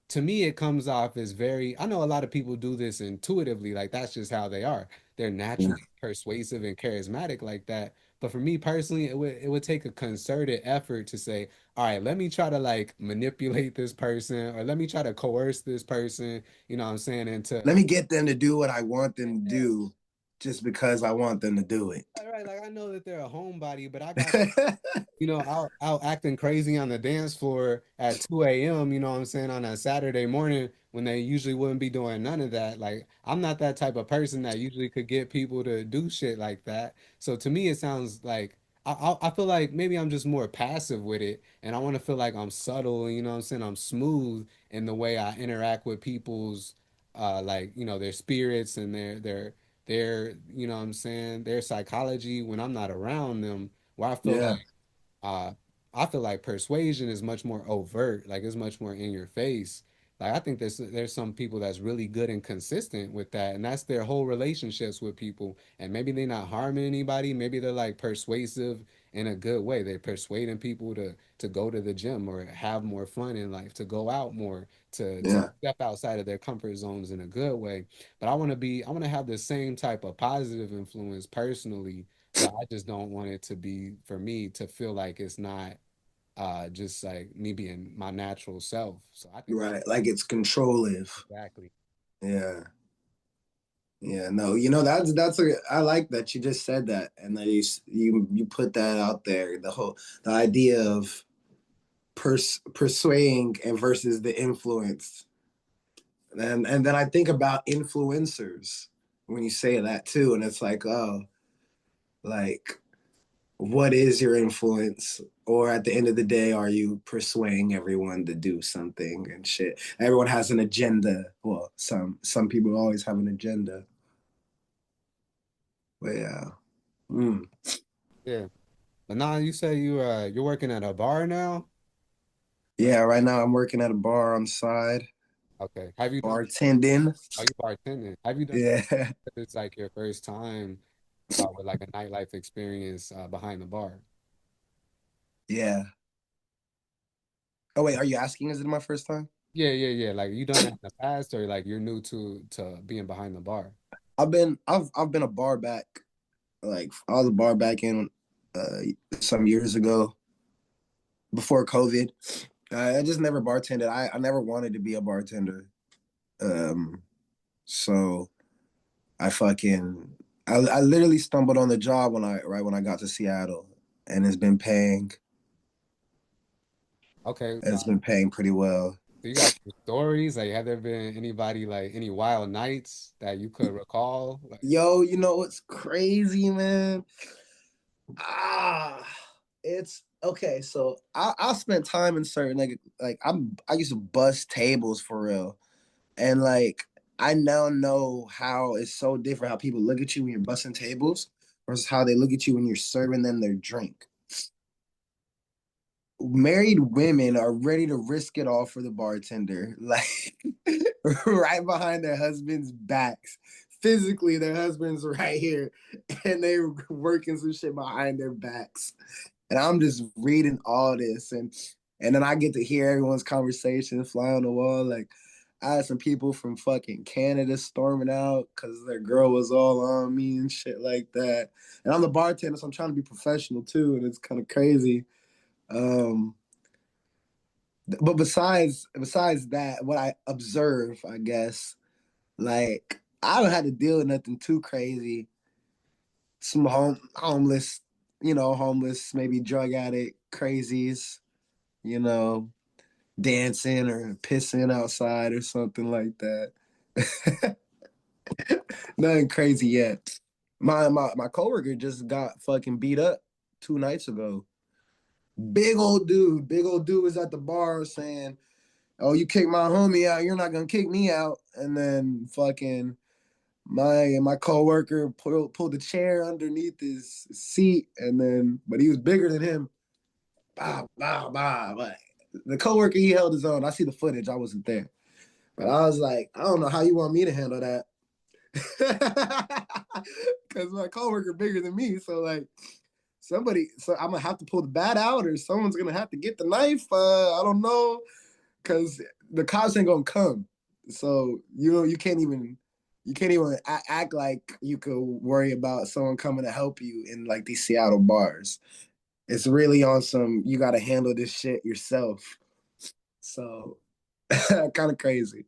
Speaker 1: to me it comes off as very, I know a lot of people do this intuitively, like that's just how they are. They're
Speaker 2: Yeah.
Speaker 1: naturally persuasive and charismatic like that. But for me personally, it would take a concerted effort to say, all right, let me try to like manipulate this person, or let me try to coerce this person, you know what I'm saying, into,
Speaker 2: Let me get them to do what I want them to do just because I want them to do it.
Speaker 1: right, like I know that they're a homebody, but I got out acting crazy on the dance floor at 2 a.m., you know what I'm saying, on a Saturday morning when they usually wouldn't be doing none of that. Like, I'm not that type of person that usually could get people to do shit like that. So to me, it sounds like I feel like maybe I'm just more passive with it, and I want to feel like I'm subtle, you know what I'm saying? I'm smooth in the way I interact with people's like, their spirits and you know what I'm saying, their psychology when I'm not around them, where
Speaker 2: Yeah.
Speaker 1: uh I feel like persuasion is much more overt, like it's much more in your face. Like I think there's some people that's really good and consistent with that, and that's their whole relationships with people. And maybe they're not harming anybody, maybe they're like persuasive in a good way. They're persuading people to go to the gym or have more fun in life, to go out more, to
Speaker 2: Yeah.
Speaker 1: step outside of their comfort zones in a good way. But I want to have the same type of positive influence personally, but I just don't want it to be for me to feel like it's not just like me being my natural self. So I think that's
Speaker 2: Right. Like it's controlling.
Speaker 1: exactly.
Speaker 2: Yeah. Yeah, no, that's a I like that you just said that and that you put that out there, the idea of persuading and versus the influence. And then I think about influencers when you say that too, and it's like, oh, like what is your influence? Or at the end of the day, are you persuading everyone to do something and shit? Everyone has an agenda. Well, some people always have an agenda. But yeah. Mm.
Speaker 1: Yeah. But now you say you're working at a bar now?
Speaker 2: Yeah, right now I'm working at a bar on the side,
Speaker 1: Okay. Have you done
Speaker 2: bartending.
Speaker 1: Are you bartending? Have you done that?
Speaker 2: Yeah.
Speaker 1: It's like your first time with like a nightlife experience behind the bar.
Speaker 2: Yeah. Oh wait, are you asking is it my first time?
Speaker 1: Yeah, yeah, yeah. Like you done that in the past, or like you're new to being behind the bar?
Speaker 2: I've been a bar back, like I was a bar back in some years ago before COVID. I just never bartended. I never wanted to be a bartender. Um so I fucking I literally stumbled on the job when I got to Seattle, and
Speaker 1: Okay.
Speaker 2: it's been paying pretty well.
Speaker 1: So you got some stories? Like, have there been anybody, like any wild nights that you could recall? Like,
Speaker 2: Yo, you know what's crazy, man? Ah, it's okay. So I spent time in certain I used to bust tables for real, and like I now know how it's so different how people look at you when you're busting tables versus how they look at you when you're serving them their drink. Married women are ready to risk it all for the bartender, like right behind their husbands' backs. Physically, their husband's right here, and they're working some shit behind their backs. And I'm just reading all this, and then I get to hear everyone's conversation fly on the wall. Like I had some people from fucking Canada storming out because their girl was all on me and shit like that. And I'm the bartender, so I'm trying to be professional too, and it's kind of crazy. Um, but besides that, what I observe, I guess, like I don't have to deal with nothing too crazy. Some homeless, homeless, maybe drug addict crazies, you know, dancing or pissing outside or something like that. Nothing crazy yet. My coworker just got fucking beat up 2 nights ago. Big old dude was at the bar saying, "Oh, you kicked my homie out, you're not gonna kick me out." And then fucking my coworker pulled the chair underneath his seat, and then but he was bigger than him. Bah, bah, bah. But the coworker, he held his own. I see the footage. I wasn't there, but I was like, I don't know how you want me to handle that, because my coworker bigger than me. So like somebody, so I'm gonna have to pull the bat out, or someone's gonna have to get the knife. I don't know, because the cops ain't gonna come. So you can't even act like you could worry about someone coming to help you in like these Seattle bars. It's really on some you got to handle this shit yourself. So kind of crazy.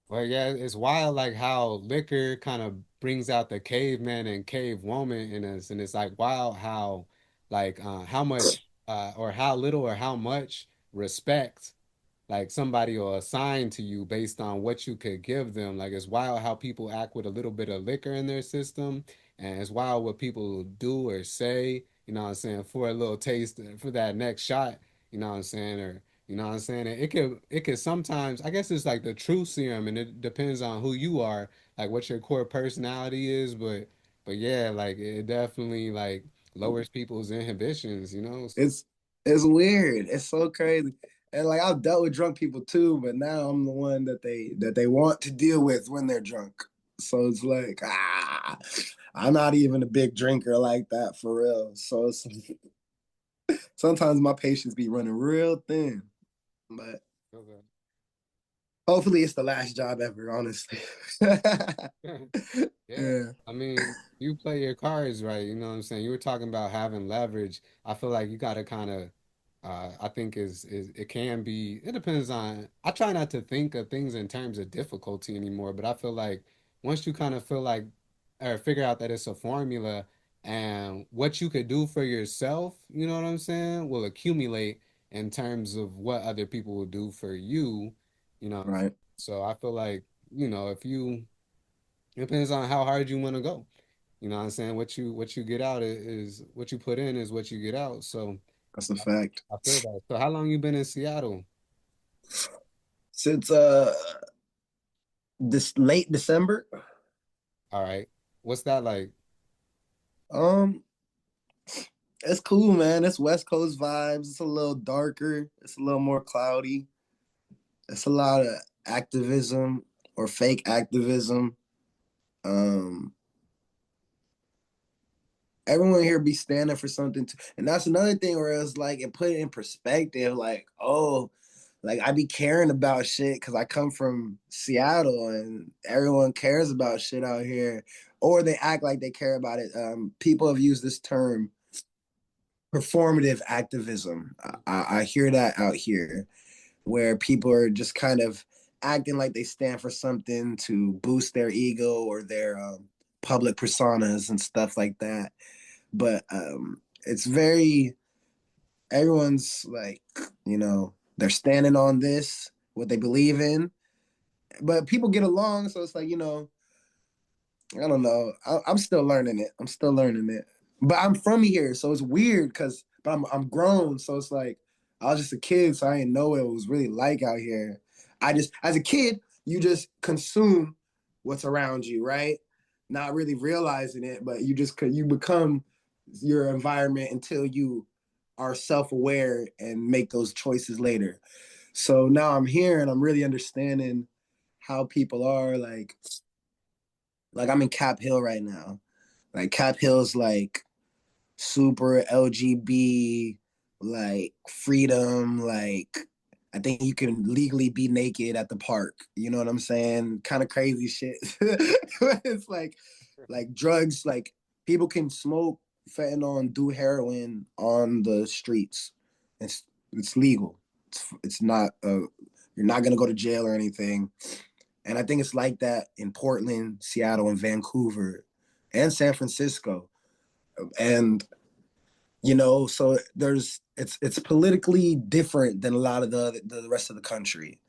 Speaker 1: Well, yeah, it's wild like how liquor kind of brings out the caveman and cave woman in us, and it's like wow how like how much or how little or how much respect like somebody will assign to you based on what you could give them. Like it's wild how people act with a little bit of liquor in their system, and it's wild what people do or say, you know what I'm saying, for a little taste for that next shot, you know what I'm saying, or you know what I'm saying? It could sometimes I guess it's like the truth serum and it depends on who you are, like what your core personality is, but yeah, like it definitely like lowers people's inhibitions, you know? So
Speaker 2: It's it's weird. It's so crazy. And like I've dealt with drunk people too, but now I'm the one that they want to deal with when they're drunk. So it's like I'm not even a big drinker like that for real. So it's, sometimes my patience be running real thin. But
Speaker 1: okay.
Speaker 2: hopefully it's the last job ever, honestly.
Speaker 1: Yeah.
Speaker 2: Yeah,
Speaker 1: I mean, you play your cards right, you know what I'm saying? You were talking about having leverage. I feel like you gotta kind of I think is it can be it depends on I try not to think of things in terms of difficulty anymore, but I feel like once you kind of feel like or figure out that it's a formula and what you could do for yourself, you know what I'm saying, will accumulate in terms of what other people will do for you, you know.
Speaker 2: right.
Speaker 1: So I feel like, you know, if you it depends on how hard you want to go. You know what I'm saying? What you get out is what you put in is what you get out. So
Speaker 2: That's a fact.
Speaker 1: I feel that. So how long you been in Seattle?
Speaker 2: Since this late December,
Speaker 1: All right. What's that like?
Speaker 2: um, it's cool, man. It's West Coast vibes. It's a little darker. It's a little more cloudy. It's a lot of activism or fake activism. Um, Everyone here be standing for something, and that's another thing where it's like it put it in perspective. Like, oh, like I be caring about shit because I come from Seattle, and everyone cares about shit out here, or they act like they care about it. People have used this term performative activism. I hear that out here, where people are just kind of acting like they stand for something to boost their ego or their public personas and stuff like that. But it's very everyone's like, they're standing on this what they believe in, but people get along, so it's like, I don't know. I'm still learning it. I'm still learning it. But I'm from here, so it's weird because but I'm grown, so it's like I was just a kid, so I didn't know what it was really like out here. I just as a kid, you just consume what's around you, right? Not really realizing it, but you become your environment until you are self-aware and make those choices later. So now I'm here and I'm really understanding how people are like I'm in Cap Hill right now. Like Cap Hill's like super LGB, like freedom, like I think you can legally be naked at the park. You know what I'm saying? Kind of crazy shit. It's like drugs, like people can smoke fentanyl and do heroin on the streets. It's legal. It's not you're not gonna go to jail or anything. And I think it's like that in Portland, Seattle, and Vancouver, and San Francisco. And so it's politically different than a lot of the rest of the country.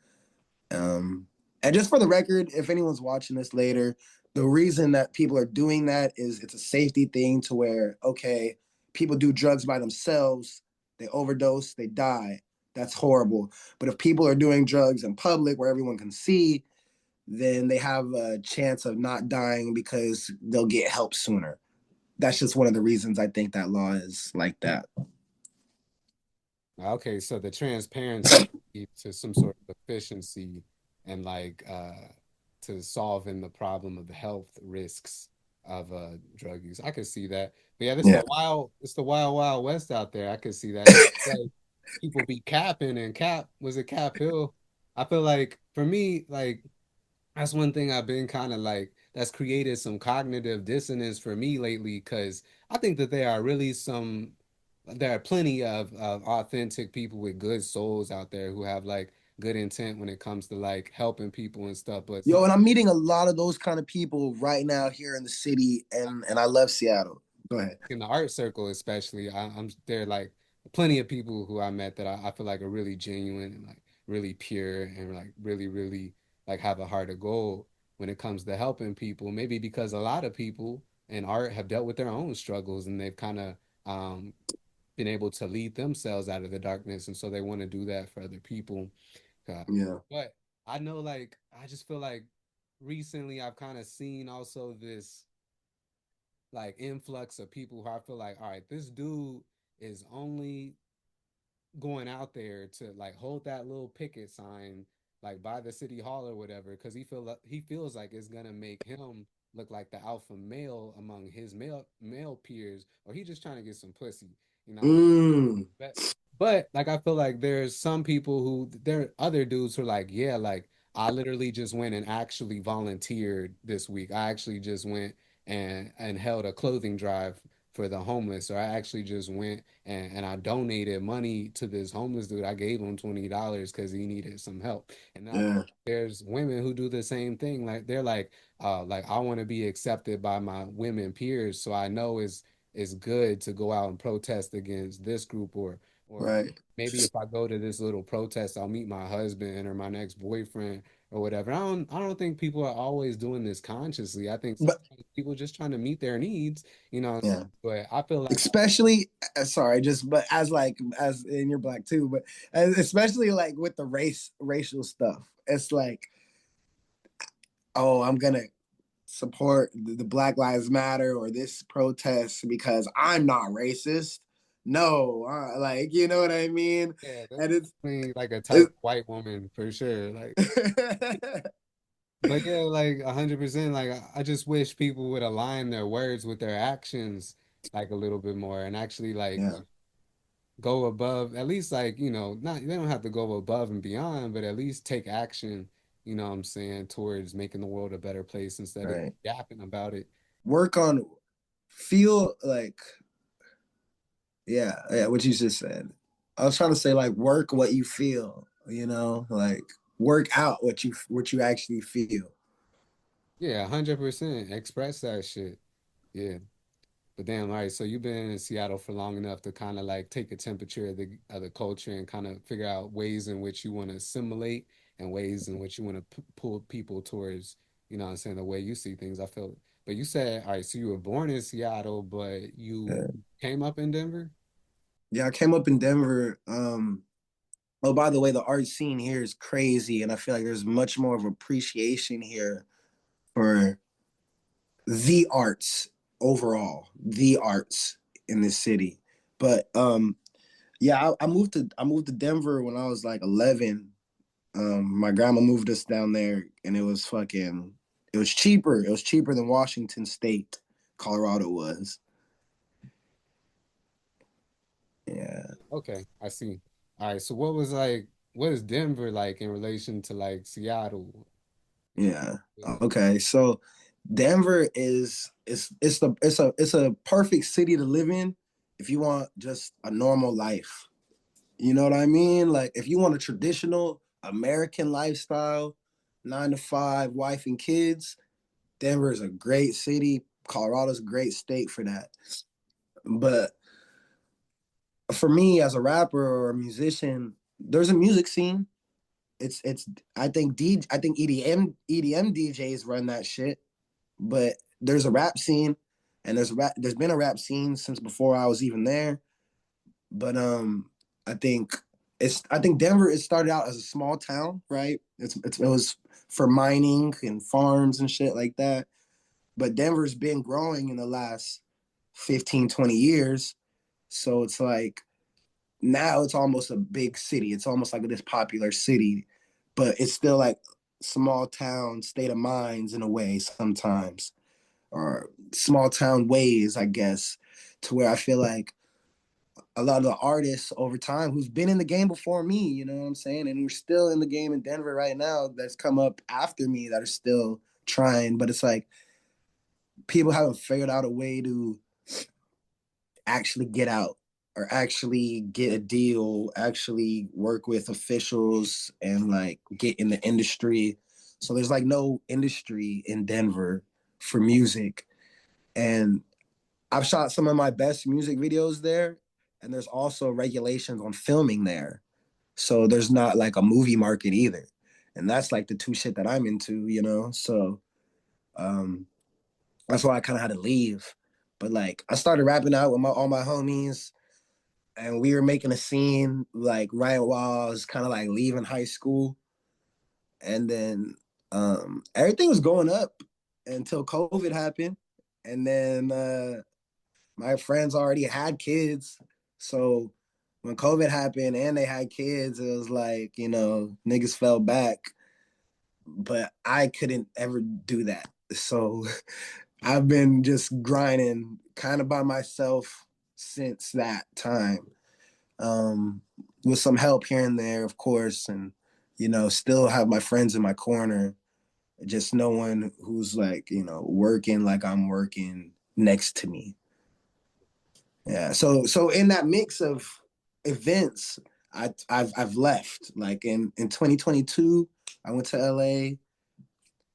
Speaker 2: And just for the record, if anyone's watching this later, the reason that people are doing that is it's a safety thing to where, okay, people do drugs by themselves, they overdose, they die. That's horrible. But if people are doing drugs in public where everyone can see, then they have a chance of not dying because they'll get help sooner. That's just one of the reasons I think that law is like that.
Speaker 1: Okay, so the transparency to some sort of efficiency and like to solving the problem of the health risks of drug use. I could see that. But yeah,
Speaker 2: Yeah.
Speaker 1: it's the wild, wild west out there. I could see that. Like people be capping and cap was it Cap Hill? I feel like for me, like that's one thing I've been kind of like that's created some cognitive dissonance for me lately because I think that there are plenty of authentic people with good souls out there who have like good intent when it comes to like helping people and stuff. But
Speaker 2: Yo, and I'm meeting a lot of those kind of people right now here in the city, and I love Seattle. Go ahead.
Speaker 1: in the art circle, especially, I'm there like plenty of people who I met that I feel like are really genuine and like really pure and like really, really like have a heart of gold when it comes to helping people. Maybe because a lot of people in art have dealt with their own struggles and they've kind of um, been able to lead themselves out of the darkness, and so they want to do that for other people. Uh,
Speaker 2: Yeah.
Speaker 1: but I know, like, I just feel like recently I've kind of seen also this like influx of people who I feel like, all right, this dude is only going out there to like hold that little picket sign like by the city hall or whatever because he feels like it's gonna make him look like the alpha male among his male peers, or he just trying to get some pussy, you know.
Speaker 2: Mm.
Speaker 1: But like I feel like there's some people who there are other dudes who are like, yeah, like I literally just went and actually volunteered this week. I actually just went and held a clothing drive for the homeless, or I actually just went and I donated money to this homeless dude. I gave him $20 because he needed some help. And I
Speaker 2: Yeah.
Speaker 1: there's women who do the same thing. Like they're like I want to be accepted by my women peers, so I know it's good to go out and protest against this group, or
Speaker 2: Right.
Speaker 1: maybe if I go to this little protest, I'll meet my husband or my next boyfriend or whatever. I don't think people are always doing this consciously. I think
Speaker 2: But
Speaker 1: sometimes people just trying to meet their needs, you know.
Speaker 2: yeah.
Speaker 1: But I feel like
Speaker 2: Especially sorry, just but as like as in you're black too, but especially like with the racial stuff. It's like, oh, I'm gonna support the Black Lives Matter or this protest because I'm not racist. No, like you know what I mean.
Speaker 1: yeah, that's
Speaker 2: And
Speaker 1: definitely like a type
Speaker 2: it's
Speaker 1: of white woman for sure. Like, but yeah, like 100%. Like I just wish people would align their words with their actions like a little bit more and actually like
Speaker 2: yeah,
Speaker 1: go above, at least like, not they don't have to go above and beyond, but at least take action, what I'm saying, towards making the world a better place instead of
Speaker 2: right.
Speaker 1: yapping about it.
Speaker 2: Work on feel like yeah, what you just said. I was trying to say like work what you feel, like work out what you actually feel.
Speaker 1: Yeah, 100%. Express that shit. Yeah. But damn, all right. So you've been in Seattle for long enough to kind of like take a temperature of the culture and kind of figure out ways in which you want to assimilate and ways in which you want to pull people towards, what I'm saying, the way you see things. I feel. But you said, all right, so you were born in Seattle, but you
Speaker 2: Yeah.
Speaker 1: came up in Denver?
Speaker 2: Yeah, I came up in Denver. Oh, by the way, the art scene here is crazy, and I feel like there's much more of appreciation here for the arts overall, the arts in this city. But yeah, I moved to Denver when I was like 11. My grandma moved us down there, and it was cheaper. It was cheaper than Washington State, Colorado was. Yeah,
Speaker 1: Okay, I see. All right. So what is Denver like in relation to like Seattle?
Speaker 2: yeah.
Speaker 1: Is it-
Speaker 2: Okay, so Denver is it's a perfect city to live in if you want just a normal life. You know what I mean? Like if you want a traditional American lifestyle, 9 to 5, wife and kids, Denver is a great city. Colorado's a great state for that. But for me as a rapper or a musician, there's a music scene. It's I think EDM DJs run that shit, but there's a rap scene and there's been a rap scene since before I was even there. But I think I think Denver, it started out as a small town, right? It was for mining and farms and shit like that. But Denver's been growing in the last 15, 20 years. So it's like now it's almost a big city. It's almost like this popular city, but it's still like small town state of minds in a way sometimes, or small town ways, I guess, to where I feel like a lot of the artists over time who's been in the game before me, you know what I'm saying? And who're still in the game in Denver right now that's come up after me that are still trying. But it's like people haven't figured out a way to actually get out or actually get a deal, actually work with officials and like get in the industry. So there's like no industry in Denver for music. And I've shot some of my best music videos there. And there's also regulations on filming there. So there's not like a movie market either. And that's like the two shit that I'm into, you know? So um, that's why I kind of had to leave. But like I started rapping out with all my homies, and we were making a scene like right while I was kind of like leaving high school. And then everything was going up until COVID happened. And then my friends already had kids. So when COVID happened and they had kids, it was like, you know, niggas fell back. But I couldn't ever do that. So I've been just grinding kind of by myself since that time, um, with some help here and there, of course. And, you know, still have my friends in my corner, just no one who's like, you know, working like I'm working next to me. Yeah. So in that mix of events, I've left. Like in 2022, I went to LA,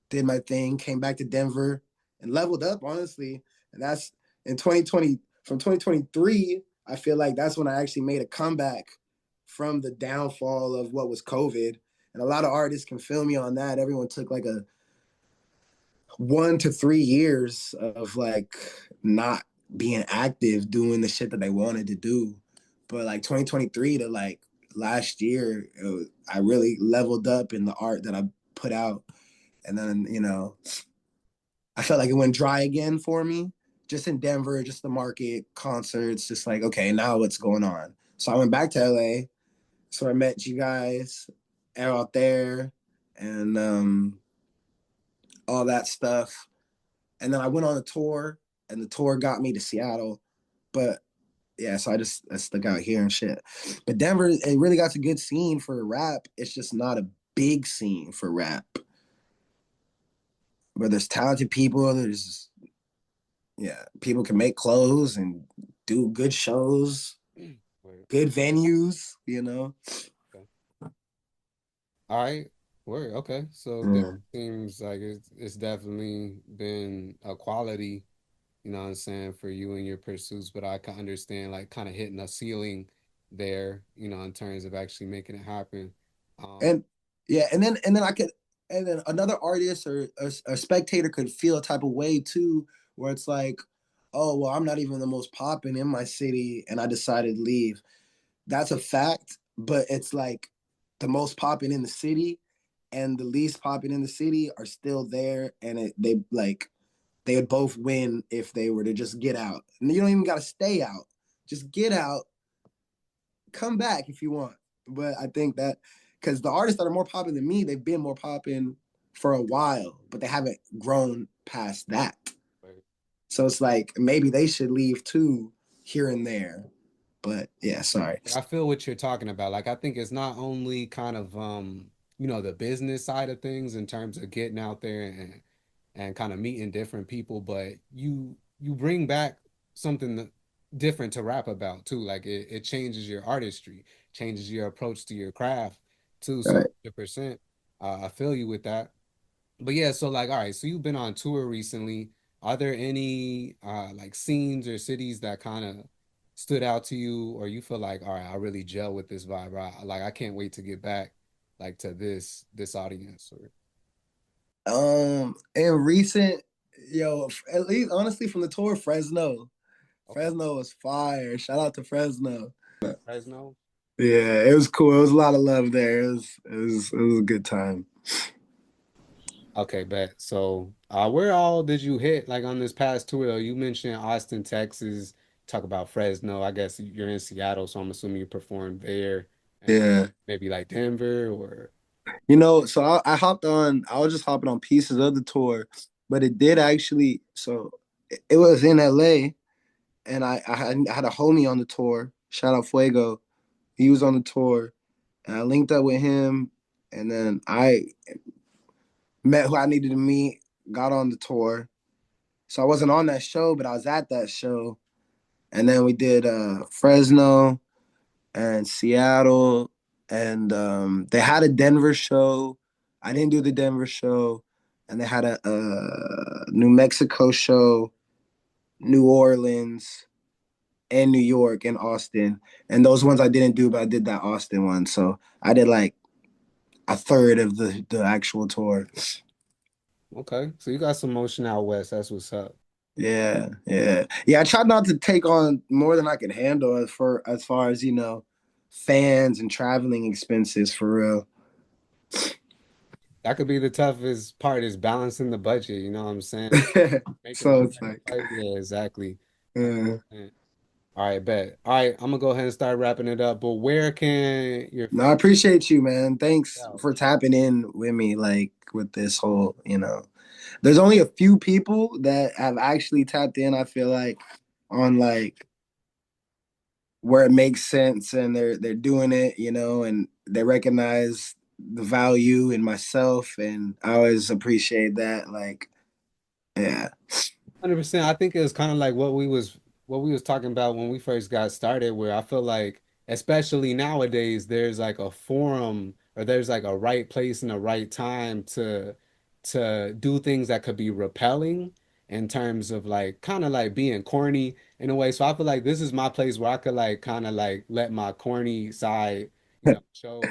Speaker 2: did my thing, came back to Denver, and leveled up, honestly. And that's in 2020, from 2023, I feel like that's when I actually made a comeback from the downfall of what was COVID. And a lot of artists can feel me on that. Everyone took like a 1 to 3 years of like not being active, doing the shit that they wanted to do. But like 2023 to like last year, I really leveled up in the art that I put out. And then, you know, I felt like it went dry again for me, just in Denver, just the market, concerts, just like, okay, now what's going on? So I went back to LA. So I met you guys out there and all that stuff. And then I went on a tour, and the tour got me to Seattle. But yeah, so I stuck out here and shit. But Denver, it really got a good scene for rap. It's just not a big scene for rap. But there's talented people. There's, yeah, people can make clothes and do good shows,
Speaker 1: Word.
Speaker 2: good venues, you know.
Speaker 1: Okay. All right. Word. Okay. So that
Speaker 2: Yeah.
Speaker 1: seems like it's definitely been a quality, you know what I'm saying, for you and your pursuits, but I can understand like kind of hitting a ceiling there, you know, in terms of actually making it happen. Um,
Speaker 2: And yeah, and then another artist or a spectator could feel a type of way too, where it's like, oh well, I'm not even the most popping in my city, and I decided to leave. That's a fact, but it's like the most popping in the city and the least popping in the city are still there, and they like they would both win if they were to just get out. And you don't even got to stay out; just get out, come back if you want. But I think that because the artists that are more popping than me, they've been more popping for a while, but they haven't grown past that.
Speaker 1: but
Speaker 2: So it's like maybe they should leave too here and there. But yeah, sorry.
Speaker 1: I feel what you're talking about. Like I think it's not only kind of you know, the business side of things in terms of getting out there and kind of meeting different people, but you bring back something different to rap about too. Like it changes your artistry, changes your approach to your craft too. So
Speaker 2: Right.
Speaker 1: 100%, I feel you with that. But yeah, so like, all right, so you've been on tour recently. Are there any like scenes or cities that kind of stood out to you, or you feel like, all right, I really gel with this vibe, right? Like I can't wait to get back like to this audience or
Speaker 2: In recent, Yo, at least honestly from the tour, Fresno.
Speaker 1: Okay,
Speaker 2: Fresno was fire. Shout out to Fresno.
Speaker 1: Fresno.
Speaker 2: Yeah, it was cool. It was a lot of love there. It was a good time.
Speaker 1: Okay, bet. So, where all did you hit like on this past tour though? You mentioned Austin, Texas. Talk about Fresno. I guess you're in Seattle, so I'm assuming you performed there, and
Speaker 2: Yeah.
Speaker 1: maybe like Denver or
Speaker 2: So I hopped on, I was just hopping on pieces of the tour, but it did actually, so it was in LA and I had a homie on the tour. Shout out Fuego. He was on the tour and I linked up with him and then I met who I needed to meet, got on the tour. So I wasn't on that show, but I was at that show. And then we did Fresno and Seattle, and they had a Denver show. I didn't do the Denver show, and they had a New Mexico show, New Orleans, and New York and Austin. And those ones I didn't do, but I did that Austin one. So I did like a third of the actual tour.
Speaker 1: okay. So you got some motion out west. That's what's up.
Speaker 2: Yeah, yeah, yeah. I tried not to take on more than I could handle as far as fans and traveling expenses for real.
Speaker 1: That could be the toughest part is balancing the budget. You know what I'm saying? Making
Speaker 2: So
Speaker 1: those
Speaker 2: it's like,
Speaker 1: sacrifices. Yeah, exactly.
Speaker 2: uh,
Speaker 1: 100%. All right, bet. All right, I'm gonna go ahead and start wrapping it up. But where can your
Speaker 2: no, I
Speaker 1: fans
Speaker 2: appreciate you, man. Thanks
Speaker 1: out?
Speaker 2: for tapping in with me, like with this whole. There's only a few people that have actually tapped in, I feel like, on like where it makes sense and they're doing it, and they recognize the value in myself and I always appreciate that. Like, yeah.
Speaker 1: 100%. I think it was kind of like what we was talking about when we first got started, where I feel like, especially nowadays, there's like a forum or there's like a right place and a right time to do things that could be repelling in terms of like kind of like being corny in a way. So I feel like this is my place where I could like kind of like let my corny side, show,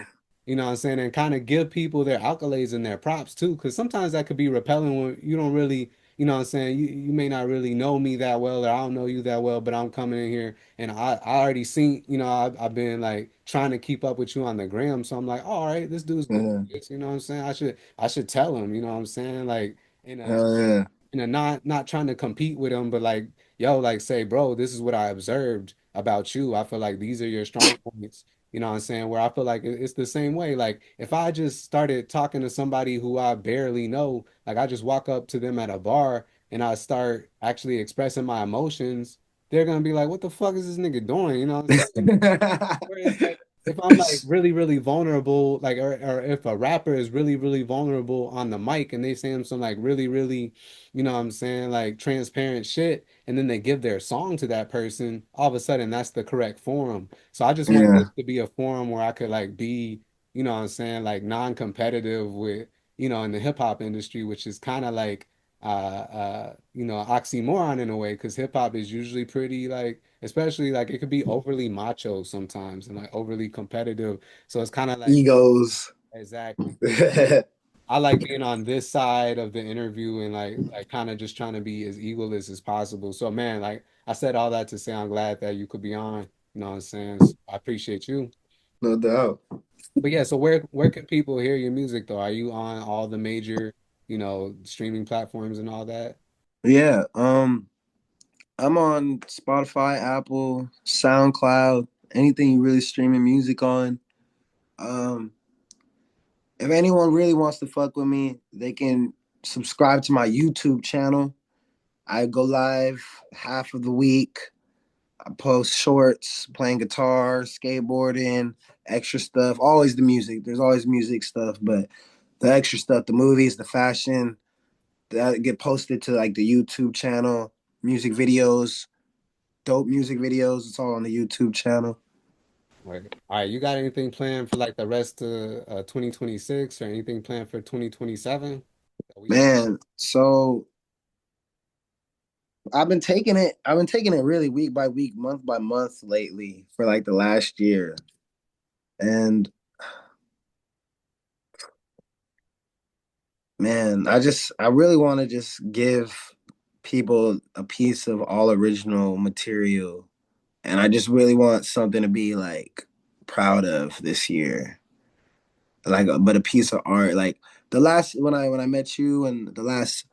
Speaker 1: what I'm saying, and kind of give people their accolades and their props too, because sometimes that could be repelling when you don't really what I'm saying? You may not really know me that well, or I don't know you that well, but I'm coming in here and I already seen, I've been like trying to keep up with you on the gram. So I'm like, all right, this dude's good
Speaker 2: Yeah.
Speaker 1: at this, you know what I'm saying? I should tell him, you know what I'm saying? Like in a
Speaker 2: Hell yeah.
Speaker 1: not trying to compete with him, but like, yo, like say, bro, this is what I observed about you. I feel like these are your strong points. You know what I'm saying? Where I feel like it's the same way. Like if I just started talking to somebody who I barely know, like I just walk up to them at a bar and I start actually expressing my emotions, they're gonna be like, what the fuck is this nigga doing? You know what I'm saying? Whereas like if I'm like really, really vulnerable, like or if a rapper is really, really vulnerable on the mic and they say some like really, really, what I'm saying, like transparent shit, and then they give their song to that person, all of a sudden that's the correct forum. So I just want
Speaker 2: Yeah.
Speaker 1: this to be a forum where I could like be, what I'm saying, like non-competitive with, in the hip hop industry, which is kind of like oxymoron in a way, because hip hop is usually pretty like, especially like it could be overly macho sometimes and like overly competitive. So it's kind of like
Speaker 2: Egos.
Speaker 1: exactly. I like being on this side of the interview and like kind of just trying to be as egoless as possible. So man, like I said all that to say I'm glad that you could be on. You know what I'm saying? So I appreciate you.
Speaker 2: No doubt.
Speaker 1: But yeah, so where can people hear your music though? Are you on all the major, streaming platforms and all that?
Speaker 2: Yeah. I'm on Spotify, Apple, SoundCloud, anything you really streaming music on. Um, if anyone really wants to fuck with me, they can subscribe to my YouTube channel. I go live half of the week. I post shorts, playing guitar, skateboarding, extra stuff. Always the music. There's always music stuff, but the extra stuff, the movies, the fashion, that get posted to like the YouTube channel. Music videos, dope music videos. It's all on the YouTube channel.
Speaker 1: Right. All right, you got anything planned for like the rest of 2026 or anything planned for 2027 that we should?
Speaker 2: Man, so I've been taking it really week by week, month by month lately for like the last year. And man, I really want to just give. people a piece of all original material, and I just really want something to be like proud of this year. Like, but a piece of art. Like the last when I met you, and the last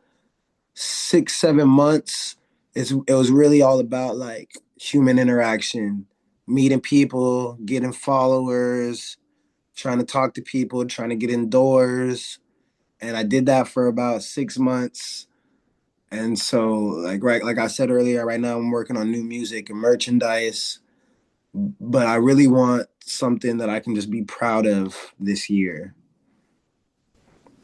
Speaker 2: 6 7 months, it was really all about like human interaction, meeting people, getting followers, trying to talk to people, trying to get indoors, and I did that for about 6 months. And so, like I said earlier, right now I'm working on new music and merchandise, but I really want something that I can just be proud of this year.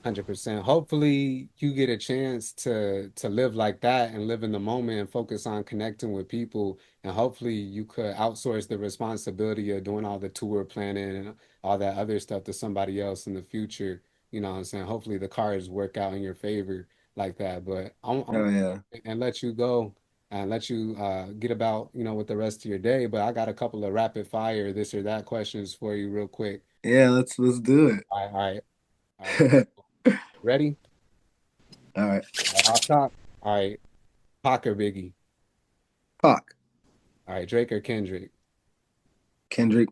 Speaker 1: 100%. Hopefully you get a chance to live like that and live in the moment and focus on connecting with people. And hopefully you could outsource the responsibility of doing all the tour planning and all that other stuff to somebody else in the future. You know what I'm saying? Hopefully the cards work out in your favor like that. But I'm
Speaker 2: Oh yeah,
Speaker 1: and let you go and let you get about, with the rest of your day. But I got a couple of rapid fire this or that questions for you real quick.
Speaker 2: yeah. Let's do it.
Speaker 1: All right, all right, all right. Ready?
Speaker 2: All right,
Speaker 1: All right, off top. All right, Pac or Biggie?
Speaker 2: Pac,
Speaker 1: All right, Drake or Kendrick?
Speaker 2: Kendrick.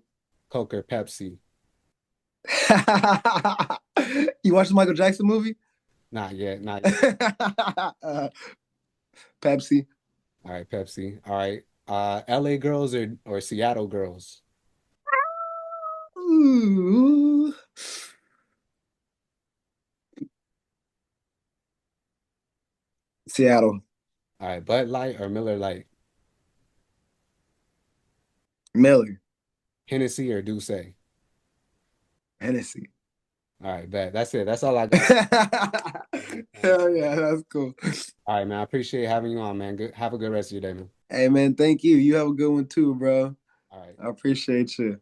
Speaker 1: Coke or Pepsi?
Speaker 2: You watched the Michael Jackson movie?
Speaker 1: Not yet, not yet.
Speaker 2: Pepsi.
Speaker 1: All right, Pepsi. All right, LA girls or Seattle girls?
Speaker 2: Ooh. Seattle.
Speaker 1: All right, Bud Light or Miller Light?
Speaker 2: Miller.
Speaker 1: Hennessy or Douce?
Speaker 2: Hennessy.
Speaker 1: All right, bet. That's it. That's all I got.
Speaker 2: Hell yeah, that's cool.
Speaker 1: All right, man. I appreciate having you on, man. Good. Have a good rest of your day, man.
Speaker 2: Hey man, thank you. You have a good one too, bro.
Speaker 1: All right.
Speaker 2: I appreciate you.